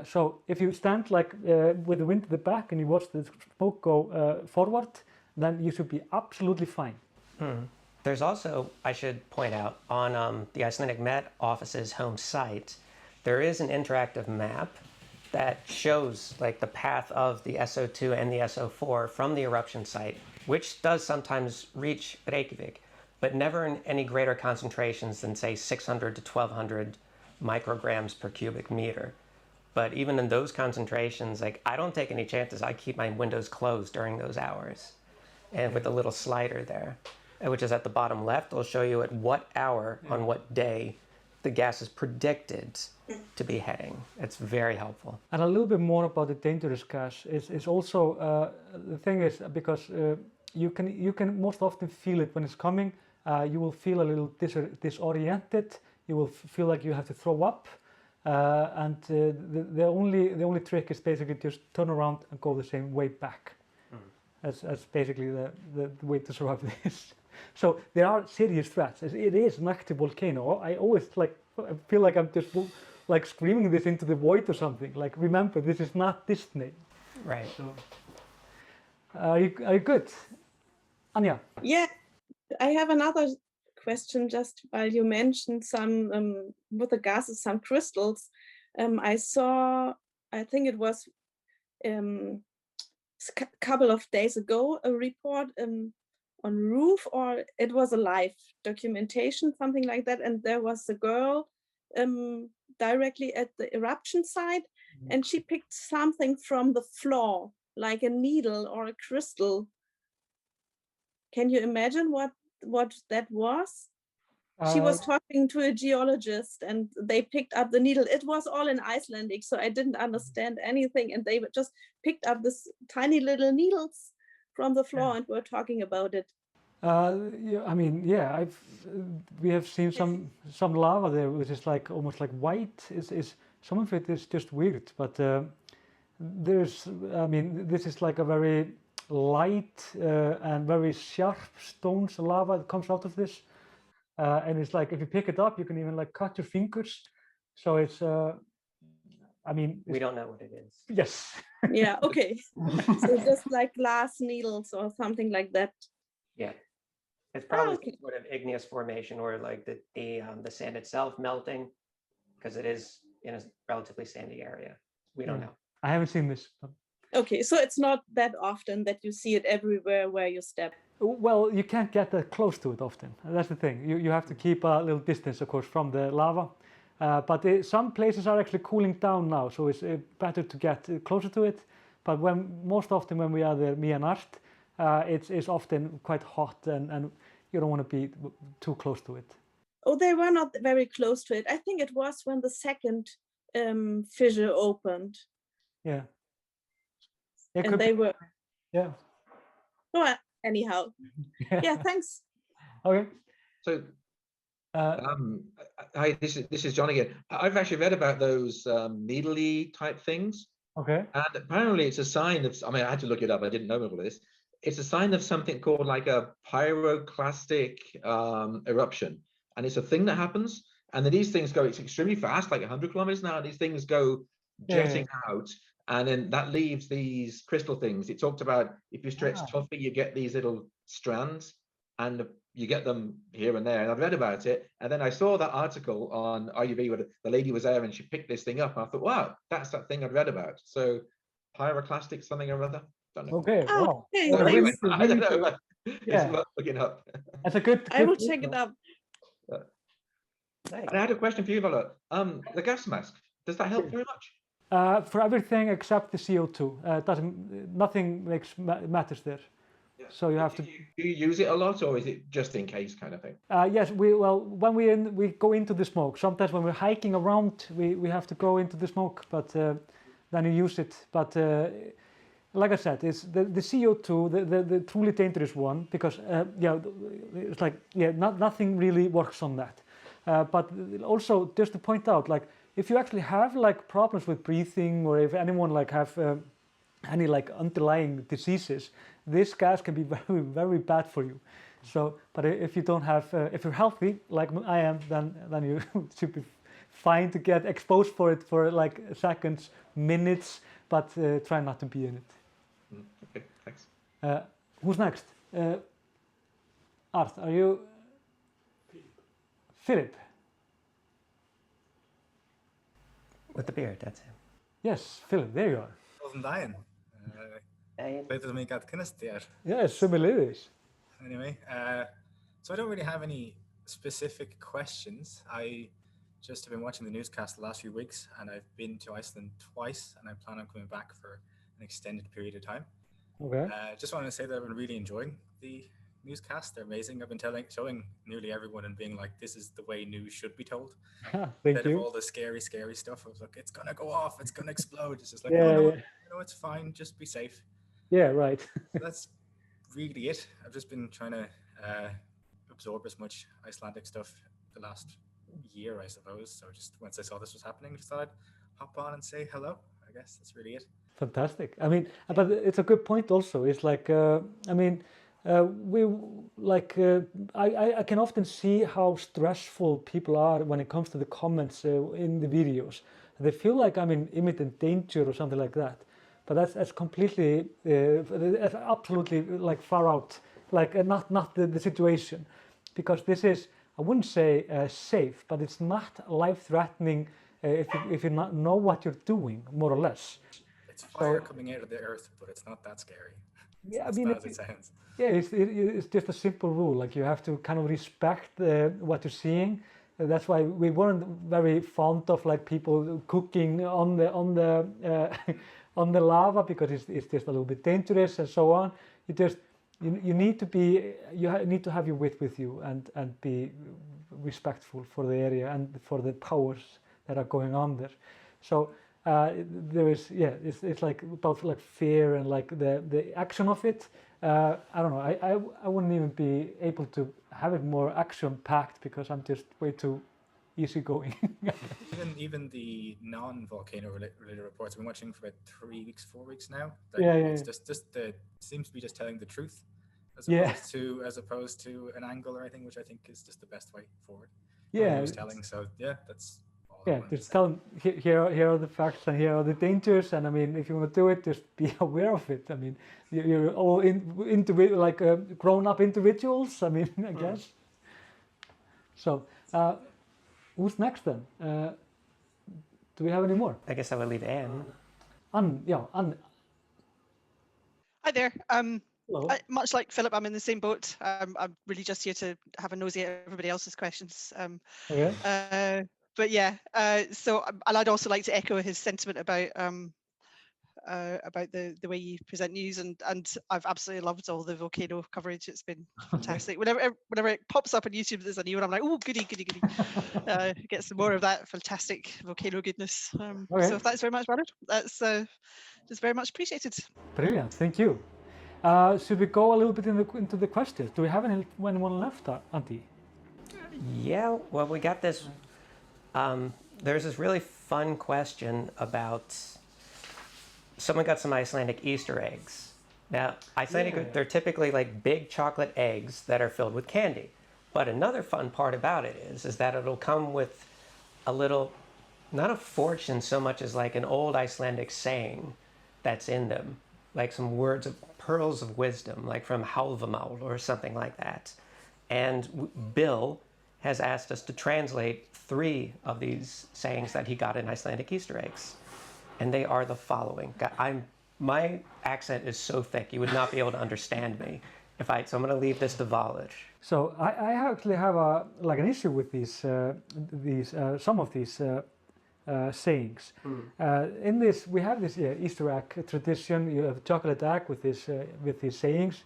So if you stand like with the wind in the back and you watch the smoke go forward, then you should be absolutely fine. There's also, I should point out, on the Icelandic Met Office's home site, there is an interactive map that shows like the path of the SO2 and the SO4 from the eruption site, which does sometimes reach Reykjavík, but never in any greater concentrations than say 600 to 1200 micrograms per cubic meter. But even in those concentrations, like I don't take any chances. I keep my windows closed during those hours. And with the little slider there, which is at the bottom left, it'll show you at what hour on what day the gas is predicted to be heading. It's very helpful. And a little bit more about the dangerous gas is also, the thing is, because you can most often feel it when it's coming. You will feel a little disoriented. You will feel like you have to throw up. And the only trick is basically just turn around and go the same way back. That's basically the way to survive this. So there are serious threats. It is an active volcano. I always feel like I'm just like screaming this into the void or something. Like, remember, this is not Disney. Right. So, are you good, Anja? Yeah, I have another question. Just while you mentioned some with the gases, some crystals. I saw, I think it was a couple of days ago, a report on roof, or it was a live documentation, something like that, and there was a girl directly at the eruption site, and she picked something from the floor, like a needle or a crystal. Can you imagine what that was? She was talking to a geologist and they picked up the needle. It was all in Icelandic, so I didn't understand anything, and they just picked up this tiny little needles from the floor and were talking about it. Yeah, I mean, yeah, we have seen some lava there, which is like almost like white. Is some of it is just weird, but I mean, this is like a very light and very sharp stones lava that comes out of this, and it's like if you pick it up, you can even like cut your fingers. So it's, I mean, we don't know what it is. Yes. Yeah. Okay. So just like glass needles or something like that. Yeah. It's probably some sort of igneous formation, or like the sand itself melting, because it is in a relatively sandy area. We don't know. I haven't seen this. Okay, so it's not that often that you see it everywhere where you step. Well, you can't get that close to it often. That's the thing. You have to keep a little distance, of course, from the lava. But some places are actually cooling down now, so it's better to get closer to it. But most often when we are there, me and Art, it's often quite hot, and you don't want to be too close to it. Oh, they were not very close to it. I think it was when the second fissure opened. Yeah. And they were. Yeah. Well, anyhow. Yeah, thanks. Okay. So, hi, this is John again. I've actually read about those needly type things. Okay. And apparently it's a sign of, I mean, I had to look it up. I didn't know all this. it's a sign of something called like a pyroclastic eruption, and it's a thing that happens. And then these things go, it's extremely fast, like 100 kilometers an hour. These things go jetting out, and then that leaves these crystal things. It talked about if you stretch toffee, you get these little strands, and you get them here and there. And I've read about it, and then I saw that article on RUV where the lady was there and she picked this thing up, and I thought, wow, that's that thing I'd read about. So pyroclastic something or other. Don't know. Okay, wow. Okay, Don't know. Really, thanks. I don't really know. good. It's Yeah. worth looking up. That's a good. I will good check it info. up. Nice. And I had a question for you, Viola. The gas mask, does that help very much? For everything except the CO2, nothing matters there. Yeah. So you have to. Do you use it a lot, or is it just in case kind of thing? Yes, when we go into the smoke. Sometimes when we're hiking around, we have to go into the smoke, but then you use it. But like I said, it's the CO2, the truly dangerous one, because it's like nothing really works on that. But also just to point out, like if you actually have like problems with breathing, or if anyone like have any like underlying diseases, this gas can be very, very bad for you. So, but if you don't have, if you're healthy like I am, then you should be fine to get exposed for it for like seconds, minutes, but try not to be in it. Okay, thanks. Who's next? Art, are you? Philip. With the beard, that's him. Yes, Philip, there you are. Wasn't dying. Later to make that kind there. Yes, similarities. Anyway, so I don't really have any specific questions. I just have been watching the newscast the last few weeks, and I've been to Iceland twice, and I plan on coming back for an extended period of time. Okay. Just wanted to say that I've been really enjoying the newscasts. They're amazing. I've been showing nearly everyone and being like, this is the way news should be told. Thank Instead you. of all the scary stuff. I was like, it's gonna go off, it's gonna explode. It's just like, Yeah, no, yeah. no, it's fine, just be safe. Yeah, right. That's really it. I've just been trying to absorb as much Icelandic stuff the last year, I suppose. So just once I saw this was happening, just thought I'd hop on and say hello. I guess that's really it. Fantastic. I mean, but it's a good point also. It's like, I mean, we like, I can often see how stressful people are when it comes to the comments in the videos. They feel like I'm in imminent danger or something like that. But that's completely, that's absolutely like far out, like not the situation, because this is, I wouldn't say safe, but it's not life-threatening if you not know what you're doing, more or less. It's fire coming out of the earth, but it's not that scary. It's Yeah, not I as mean, bad as it sounds. Yeah, it's just a simple rule. Like you have to kind of respect what you're seeing. That's why we weren't very fond of like people cooking on the on the lava, because it's just a little bit dangerous and so on. You need to have your wit with you and be respectful for the area and for the powers that are going on there. So there is, it's like about like fear and like the action of it. I don't know. I wouldn't even be able to have it more action packed because I'm just way too easygoing. even the non-volcano related reports I've been watching for about 3 weeks, 4 weeks now. It's just seems to be just telling the truth as opposed to an angle or anything, which I think is just the best way forward. Yeah. Telling. So yeah, that's. Just tell them here are the facts and here are the dangers, and I mean, if you want to do it, just be aware of it. I mean, you're all grown-up individuals. I mean, I guess. So, who's next then? Do we have any more? I guess I would leave Anne. Anne. Hi there. Hello. Much like Philip, I'm in the same boat. I'm really just here to have a nosy at everybody else's questions. Okay. But yeah, so and I'd also like to echo his sentiment about the way you present news, and I've absolutely loved all the volcano coverage. It's been fantastic. Whenever it pops up on YouTube, there's a new one. I'm like, oh, goody. Get some more of that fantastic volcano goodness. So if that's very much better, that's just very much appreciated. Brilliant, thank you. Should we go a little bit into the questions? Do we have anyone left, Auntie? Yeah, well, we got this. There's this really fun question about someone got some Icelandic Easter eggs, Now, Icelandic, they're typically like big chocolate eggs that are filled with candy. But another fun part about it is that it'll come with a little, not a fortune so much as like an old Icelandic saying that's in them, like some words of pearls of wisdom, like from Hálfamál or something like that. And Bill has asked us to translate 3 of these sayings that he got in Icelandic Easter eggs. And they are the following. My accent is so thick, you would not be able to understand me. So I'm going to leave this to Valur. So I actually have an issue with some of these sayings. In this, we have this Easter egg tradition. You have a chocolate egg with these sayings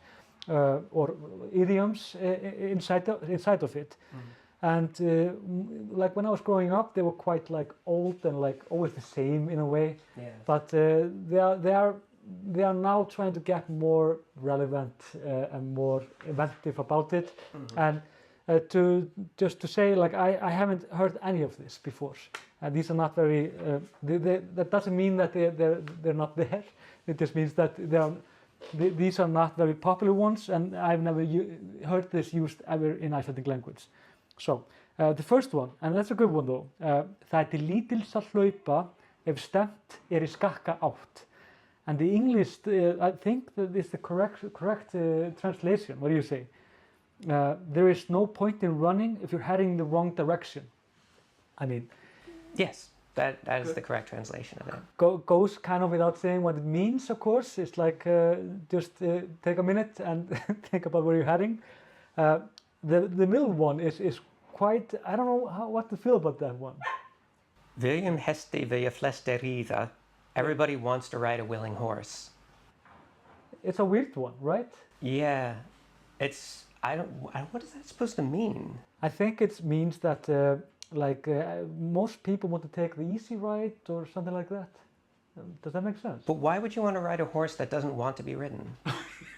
or idioms inside of it. And like when I was growing up, they were quite like old and like always the same in a way. Yeah. But they are now trying to get more relevant and more inventive about it. And to say like I haven't heard any of this before. These are not very. That doesn't mean that they're not there. It just means that these are not very popular ones, and I've never heard this used ever in Icelandic language. So the first one, and that's a good one though. Það til lítils að hlaupa ef stefnt í skakka átt. And the English, I think that is the correct translation. What do you say? There is no point in running if you're heading the wrong direction. I mean, yes, that is the correct translation of that. Goes kind of without saying what it means. Of course, it's like just take a minute and think about where you're heading. The middle one is quite. I don't know what to feel about that one. Viljum hesti vilja flestir ríða. Everybody wants to ride a willing horse. It's a weird one, right? Yeah, what is that supposed to mean? I think it means that most people want to take the easy ride or something like that. Does that make sense? But why would you want to ride a horse that doesn't want to be ridden?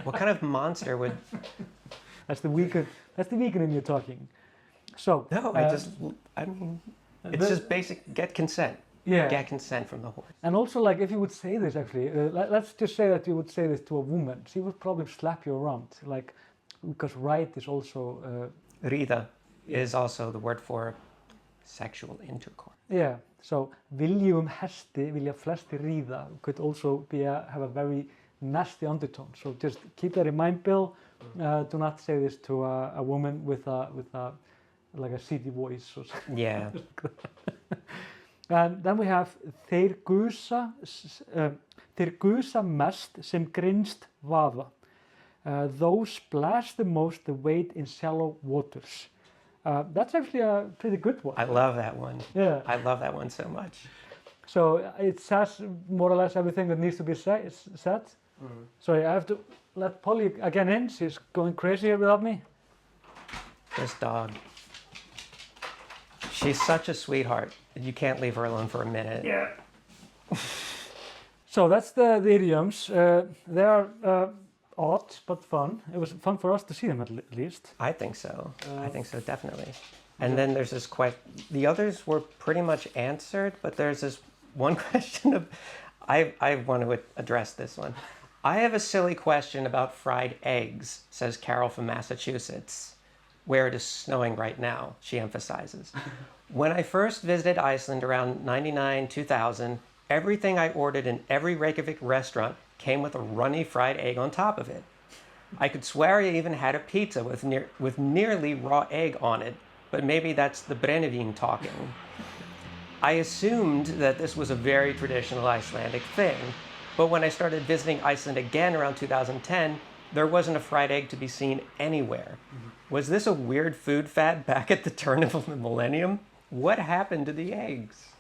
What kind of monster would? That's the weaker in you talking. So no, it's just basic. Get consent. Yeah. Get consent from the horse. And also, like, if you would say this, actually, let's just say that you would say this to a woman, she would probably slap you around, like, because ride is also... Ríða is also the word for sexual intercourse. Yeah, so viljum hesti, vilja flestir ríða could also have a very nasty undertone. So just keep that in mind, Bill. Do not say this to a woman with a like a seedy voice or something. Yeah. And then we have þeir gusa mest sem grynnst vaða. Those splash the most the weight in shallow waters. That's actually a pretty good one. I love that one. Yeah. I love that one so much. So it says more or less everything that needs to be said. Sorry, I have to let Polly again in. She's going crazy here without me. This dog. She's such a sweetheart. You can't leave her alone for a minute. Yeah. So that's the idioms. They are odd but fun. It was fun for us to see them at least. I think so. I think so, definitely. And then there's this question. The others were pretty much answered, but there's this one question of. I want to address this one. I have a silly question about fried eggs, says Carol from Massachusetts, where it is snowing right now, she emphasizes. When I first visited Iceland around 99-2000, everything I ordered in every Reykjavík restaurant came with a runny fried egg on top of it. I could swear I even had a pizza with nearly raw egg on it, but maybe that's the brennivín talking. I assumed that this was a very traditional Icelandic thing, but when I started visiting Iceland again around 2010, there wasn't a fried egg to be seen anywhere. Was this a weird food fad back at the turn of the millennium? What happened to the eggs?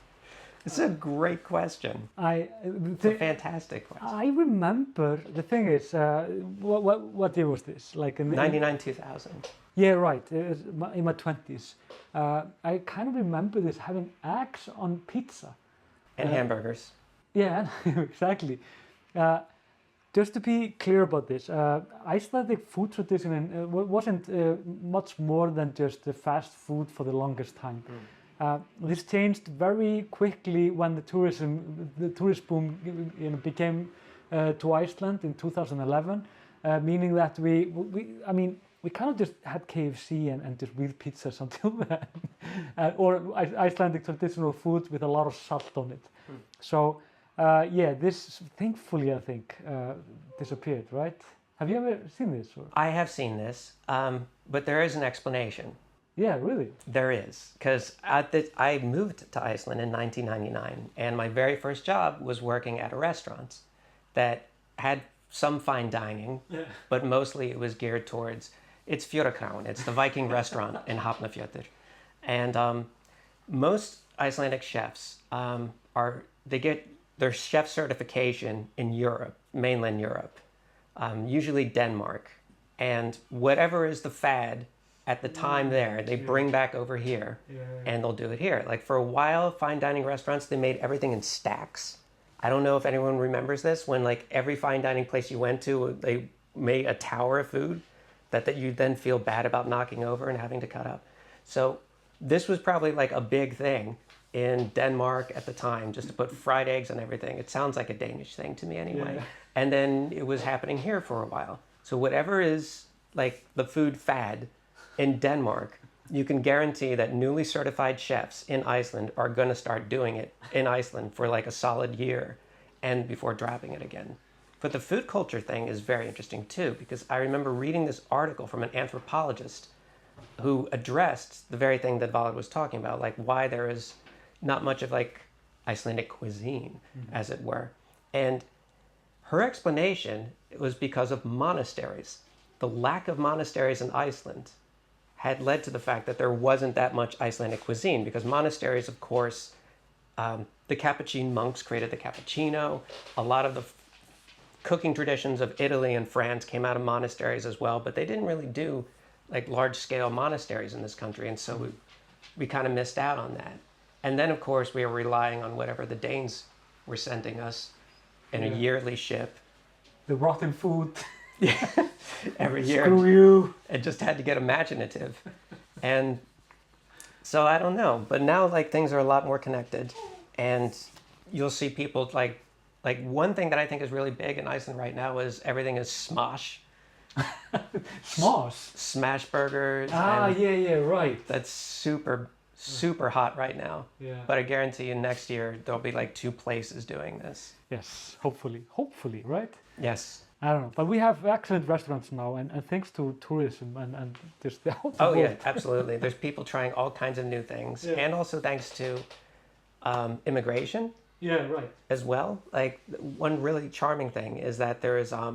It's a great question. It's a fantastic question. I remember, the thing is, what year was this? Like in 99-2000. Yeah, right, it was in my 20s. I kind of remember this having eggs on pizza. And hamburgers. Yeah, exactly. Just to be clear about this, Icelandic food tradition wasn't much more than just fast food for the longest time. This changed very quickly when the tourist boom became to Iceland in 2011, meaning that I mean, we kind of just had KFC and just weird pizzas until then, or Icelandic traditional food with a lot of salt on it. So yeah, this thankfully I think disappeared, right? Have you ever seen this? Or? I have seen this, but there is an explanation. Yeah, really? There is, because I moved to Iceland in 1999, and my very first job was working at a restaurant that had some fine dining, but mostly it was geared towards, it's Fjörukraun, it's the Viking restaurant in Hafnarfjörður. And most Icelandic chefs they get their chef certification in Europe, mainland Europe, usually Denmark. And whatever is the fad at the time there, they bring back over here, and they'll do it here. Like for a while, fine dining restaurants, they made everything in stacks. I don't know if anyone remembers this, when like every fine dining place you went to, they made a tower of food that you then feel bad about knocking over and having to cut up. So this was probably like a big thing in Denmark at the time, just to put fried eggs on everything. It sounds like a Danish thing to me anyway. Yeah. And then it was happening here for a while. So whatever is like the food fad in Denmark, you can guarantee that newly certified chefs in Iceland are going to start doing it in Iceland for like a solid year and before dropping it again. But the food culture thing is very interesting too, because I remember reading this article from an anthropologist who addressed the very thing that Valid was talking about, like why there is not much of like Icelandic cuisine, as it were. And her explanation was because of monasteries. The lack of monasteries in Iceland had led to the fact that there wasn't that much Icelandic cuisine, because monasteries, of course, the Capuchin monks created the cappuccino. A lot of the cooking traditions of Italy and France came out of monasteries as well, but they didn't really do like large-scale monasteries in this country, and so we kind of missed out on that. And then, of course, we were relying on whatever the Danes were sending us in a yearly ship. The rotten food. Yeah, every year. Screw you. It just had to get imaginative. And so I don't know. But now like things are a lot more connected. And you'll see people like one thing that I think is really big in Iceland right now is everything is smosh. Smosh? Smash burgers. Yeah, right. That's super hot right now. Yeah. But I guarantee you next year there'll be like 2 places doing this. Yes, hopefully, right? Yes. I don't know, but we have excellent restaurants now, and thanks to tourism and just the whole Oh yeah, absolutely. There's people trying all kinds of new things, and also thanks to immigration. Yeah, right. As well, like one really charming thing is that there is a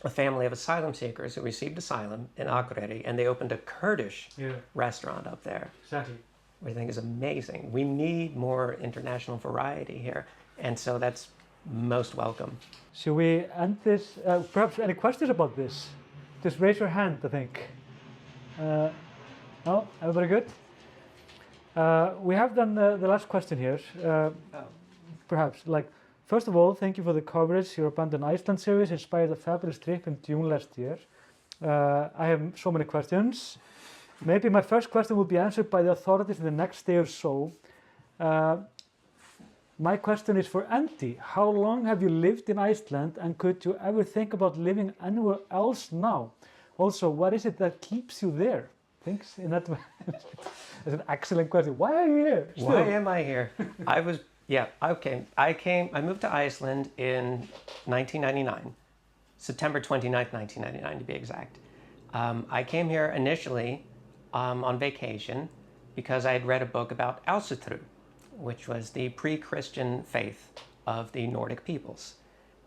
family of asylum seekers who received asylum in Akureyri, and they opened a Kurdish restaurant up there. Exactly. Which I think is amazing. We need more international variety here, and so that's most welcome. Should we end this? Perhaps any questions about this? Just raise your hand, I think. No? Everybody good? We have done the last question here. Perhaps, like, first of all, thank you for the coverage. Your Abandoned Iceland series inspired a fabulous trip in June last year. I have so many questions. Maybe my first question will be answered by the authorities in the next day or so. My question is for Andy. How long have you lived in Iceland, and could you ever think about living anywhere else now? Also, what is it that keeps you there? Thanks in that way. That's an excellent question. Why are you here? Still? Why am I here? I moved to Iceland in 1999, September 29th, 1999 to be exact. I came here initially on vacation because I had read a book about Ásatrú, which was the pre-Christian faith of the Nordic peoples.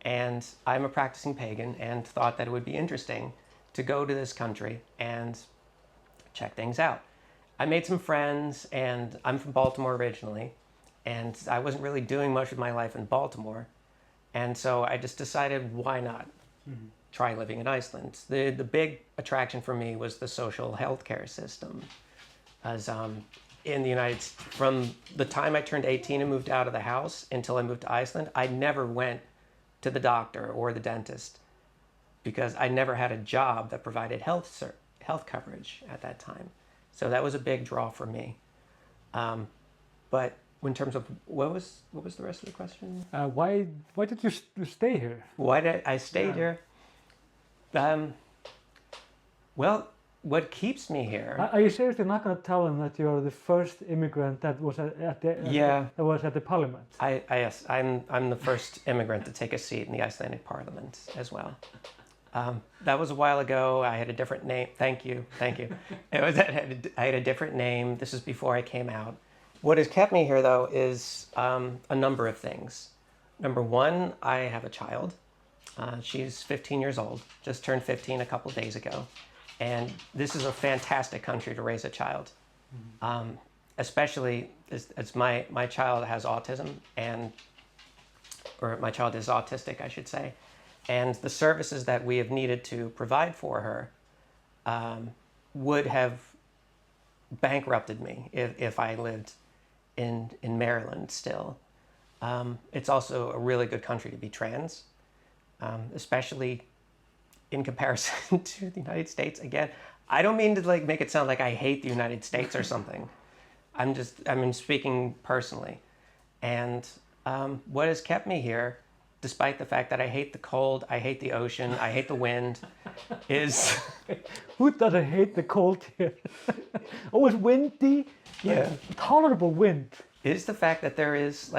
And I'm a practicing pagan and thought that it would be interesting to go to this country and check things out. I made some friends, and I'm from Baltimore originally, and I wasn't really doing much with my life in Baltimore. And so I just decided, why not try living in Iceland? The big attraction for me was the social healthcare system. As in the United States, from the time I turned 18 and moved out of the house until I moved to Iceland, I never went to the doctor or the dentist because I never had a job that provided health coverage at that time. So that was a big draw for me. But In terms of what was the rest of the question? Why did you stay here? Why did I stay here? Well, what keeps me here? Are you seriously not going to tell them that you're the first immigrant that was at the parliament? Yes, I'm the first immigrant to take a seat in the Icelandic parliament as well. That was a while ago. I had a different name. Thank you. I had a different name. This is before I came out. What has kept me here, though, is a number of things. Number one, I have a child. She's 15 years old, just turned 15 a couple days ago. And this is a fantastic country to raise a child. Especially as my child has autism, or my child is autistic, I should say. And the services that we have needed to provide for her would have bankrupted me if I lived in Maryland still. It's also a really good country to be trans, especially in comparison to the United States. Again, I don't mean to make it sound like I hate the United States or something. I'm speaking personally. And what has kept me here, despite the fact that I hate the cold, I hate the ocean, I hate the wind, is... Who doesn't hate the cold here? Oh, it's windy. Yeah. Tolerable wind. Is the fact that there is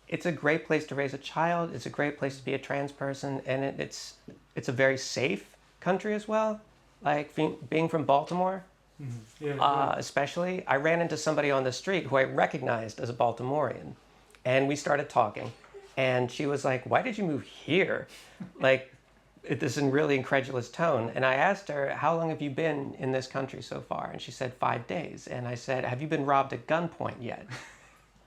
it's a great place to raise a child. It's a great place to be a trans person, and it's a very safe country as well. Like being from Baltimore, especially, I ran into somebody on the street who I recognized as a Baltimorean, and we started talking. And she was like, "Why did you move here?" This in really incredulous tone. And I asked her, "How long have you been in this country so far?" And she said, 5 days. And I said, "Have you been robbed at gunpoint yet?"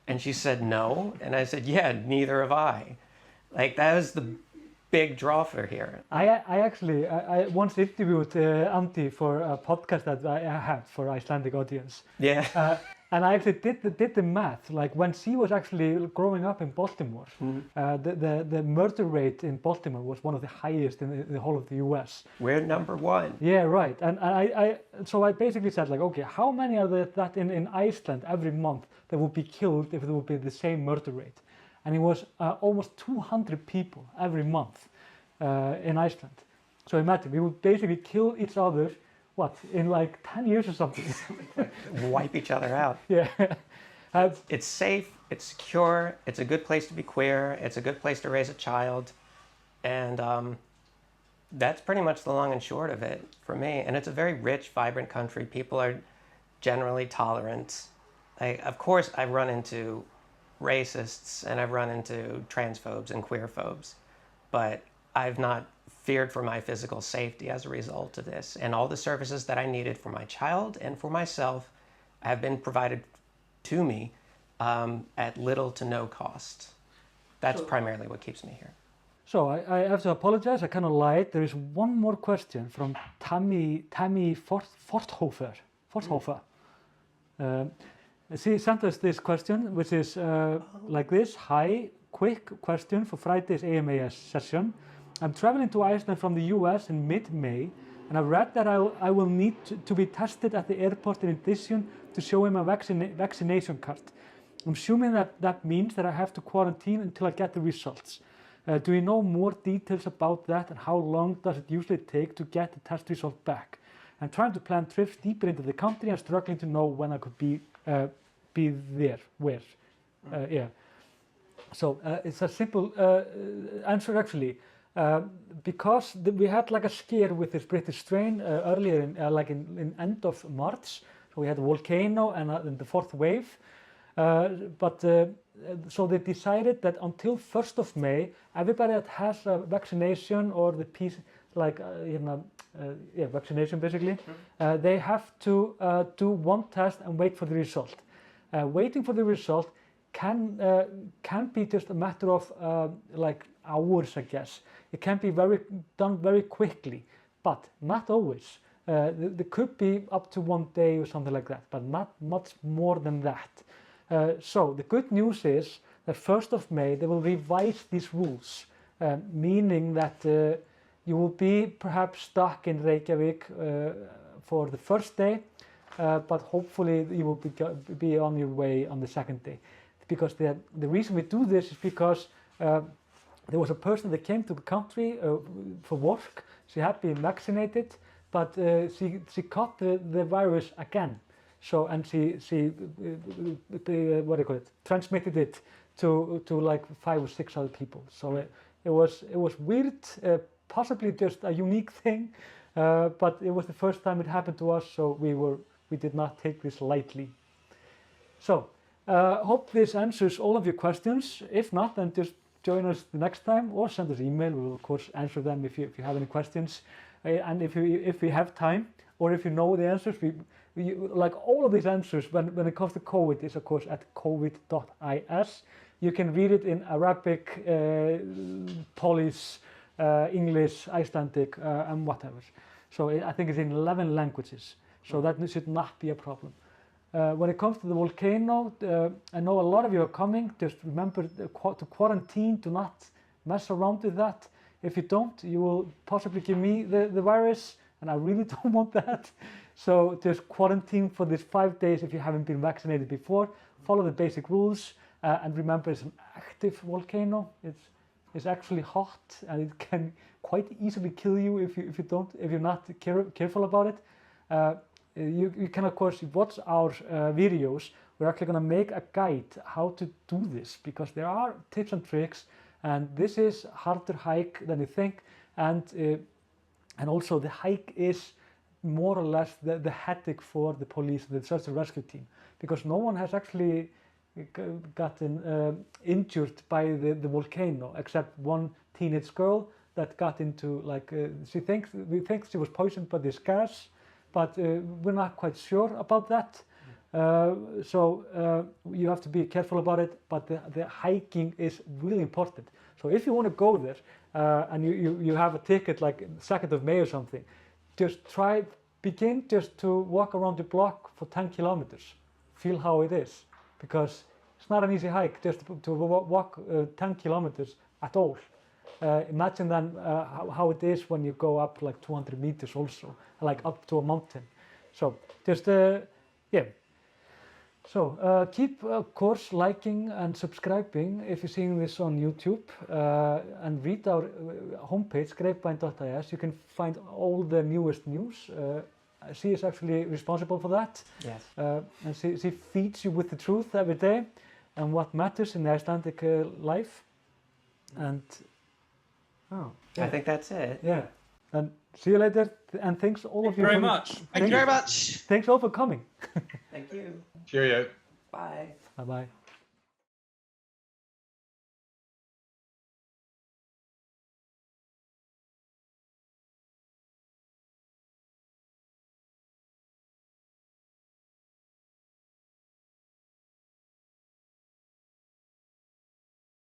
And she said, "No." And I said, "Yeah, neither have I." That was the big draw for here. I once interviewed Andy for a podcast that I have for Icelandic audience. Yeah. And I actually did the math. When she was actually growing up in Baltimore, the murder rate in Baltimore was one of the highest in the whole of the U.S. We're number one. Yeah, right. And so I basically said, okay, how many are there that in Iceland every month that would be killed if it would be the same murder rate? And it was almost 200 people every month in Iceland. So imagine, we would basically kill each other in 10 years or something. Wipe each other out. Yeah. It's safe, it's secure, it's a good place to be queer, it's a good place to raise a child. And that's pretty much the long and short of it for me. And it's a very rich, vibrant country. People are generally tolerant. Of course, I've run into racists and I've run into transphobes and queerphobes, but I've not feared for my physical safety as a result of this. And all the services that I needed for my child and for myself have been provided to me at little to no cost. That's primarily what keeps me here. So I have to apologize, I kind of lied. There is one more question from Tammy Forthofer. She sent us this question, which is like this. Hi, quick question for Friday's AMAS session. I'm traveling to Iceland from the US in mid-May, and I've read that I will need to be tested at the airport in addition to showing my vaccination card. I'm assuming that means that I have to quarantine until I get the results. Do you know more details about that, and how long does it usually take to get the test result back? I'm trying to plan trips deeper into the country and struggling to know when I could be there, where. Yeah. So it's a simple answer actually. Because we had a scare with this British strain earlier in end of March. So we had a volcano and the fourth wave. So they decided that until 1st of May, everybody that has a vaccination or the vaccination basically, they have to do one test and wait for the result. Waiting for the result can be just a matter of hours, I guess. It can be done very quickly, but not always. There could be up to 1 day or something like that, but not much more than that. So the good news is that 1st of May they will revise these rules, meaning that you will be perhaps stuck in Reykjavík for the first day, but hopefully you will be on your way on the second day. because the reason we do this is because there was a person that came to the country for work. She had been vaccinated, but she caught the virus again. So, and she what do you call it, transmitted it to like 5 or 6 other people. So it was weird, possibly just a unique thing, but it was the first time it happened to us. So we did not take this lightly. So hope this answers all of your questions. If not, then just join us the next time or send us an email. We will of course answer them if you have any questions. And if we have time, or if you know the answers, like all of these answers when it comes to COVID is of course at covid.is. You can read it in Arabic, Polish, English, Icelandic, and whatever. So I think it's in 11 languages. So that should not be a problem. When it comes to the volcano, I know a lot of you are coming. Just remember to quarantine, do not mess around with that. If you don't, you will possibly give me the virus, and I really don't want that. So just quarantine for these 5 days if you haven't been vaccinated before. Follow the basic rules, and remember it's an active volcano. It's actually hot, and it can quite easily kill you if you're not careful about it. You can of course watch our videos. We're actually going to make a guide how to do this, because there are tips and tricks, and this is harder hike than you think, and also the hike is more or less the headache for the police, the search and rescue team, because no one has actually gotten injured by the volcano except one teenage girl that got into we think she was poisoned by this gas, but we're not quite sure about that. So you have to be careful about it, but the hiking is really important. So if you want to go there and you have a ticket like 2nd of May or something, just begin just to walk around the block for 10 kilometers. Feel how it is, because it's not an easy hike just to walk 10 kilometers at all. Imagine then how it is when you go up like 200 meters also, like up to a mountain. So just, yeah. So keep, of course, liking and subscribing if you're seeing this on YouTube, and read our homepage, grapevine.is. You can find all the newest news. She is actually responsible for that. Yes. And she feeds you with the truth every day and what matters in the Icelandic life. And I think that's it. Yeah. And see you later. And thanks all of you very much. Thank you very much. Thanks all for coming. Thank you. Cheerio. Bye. Bye-bye.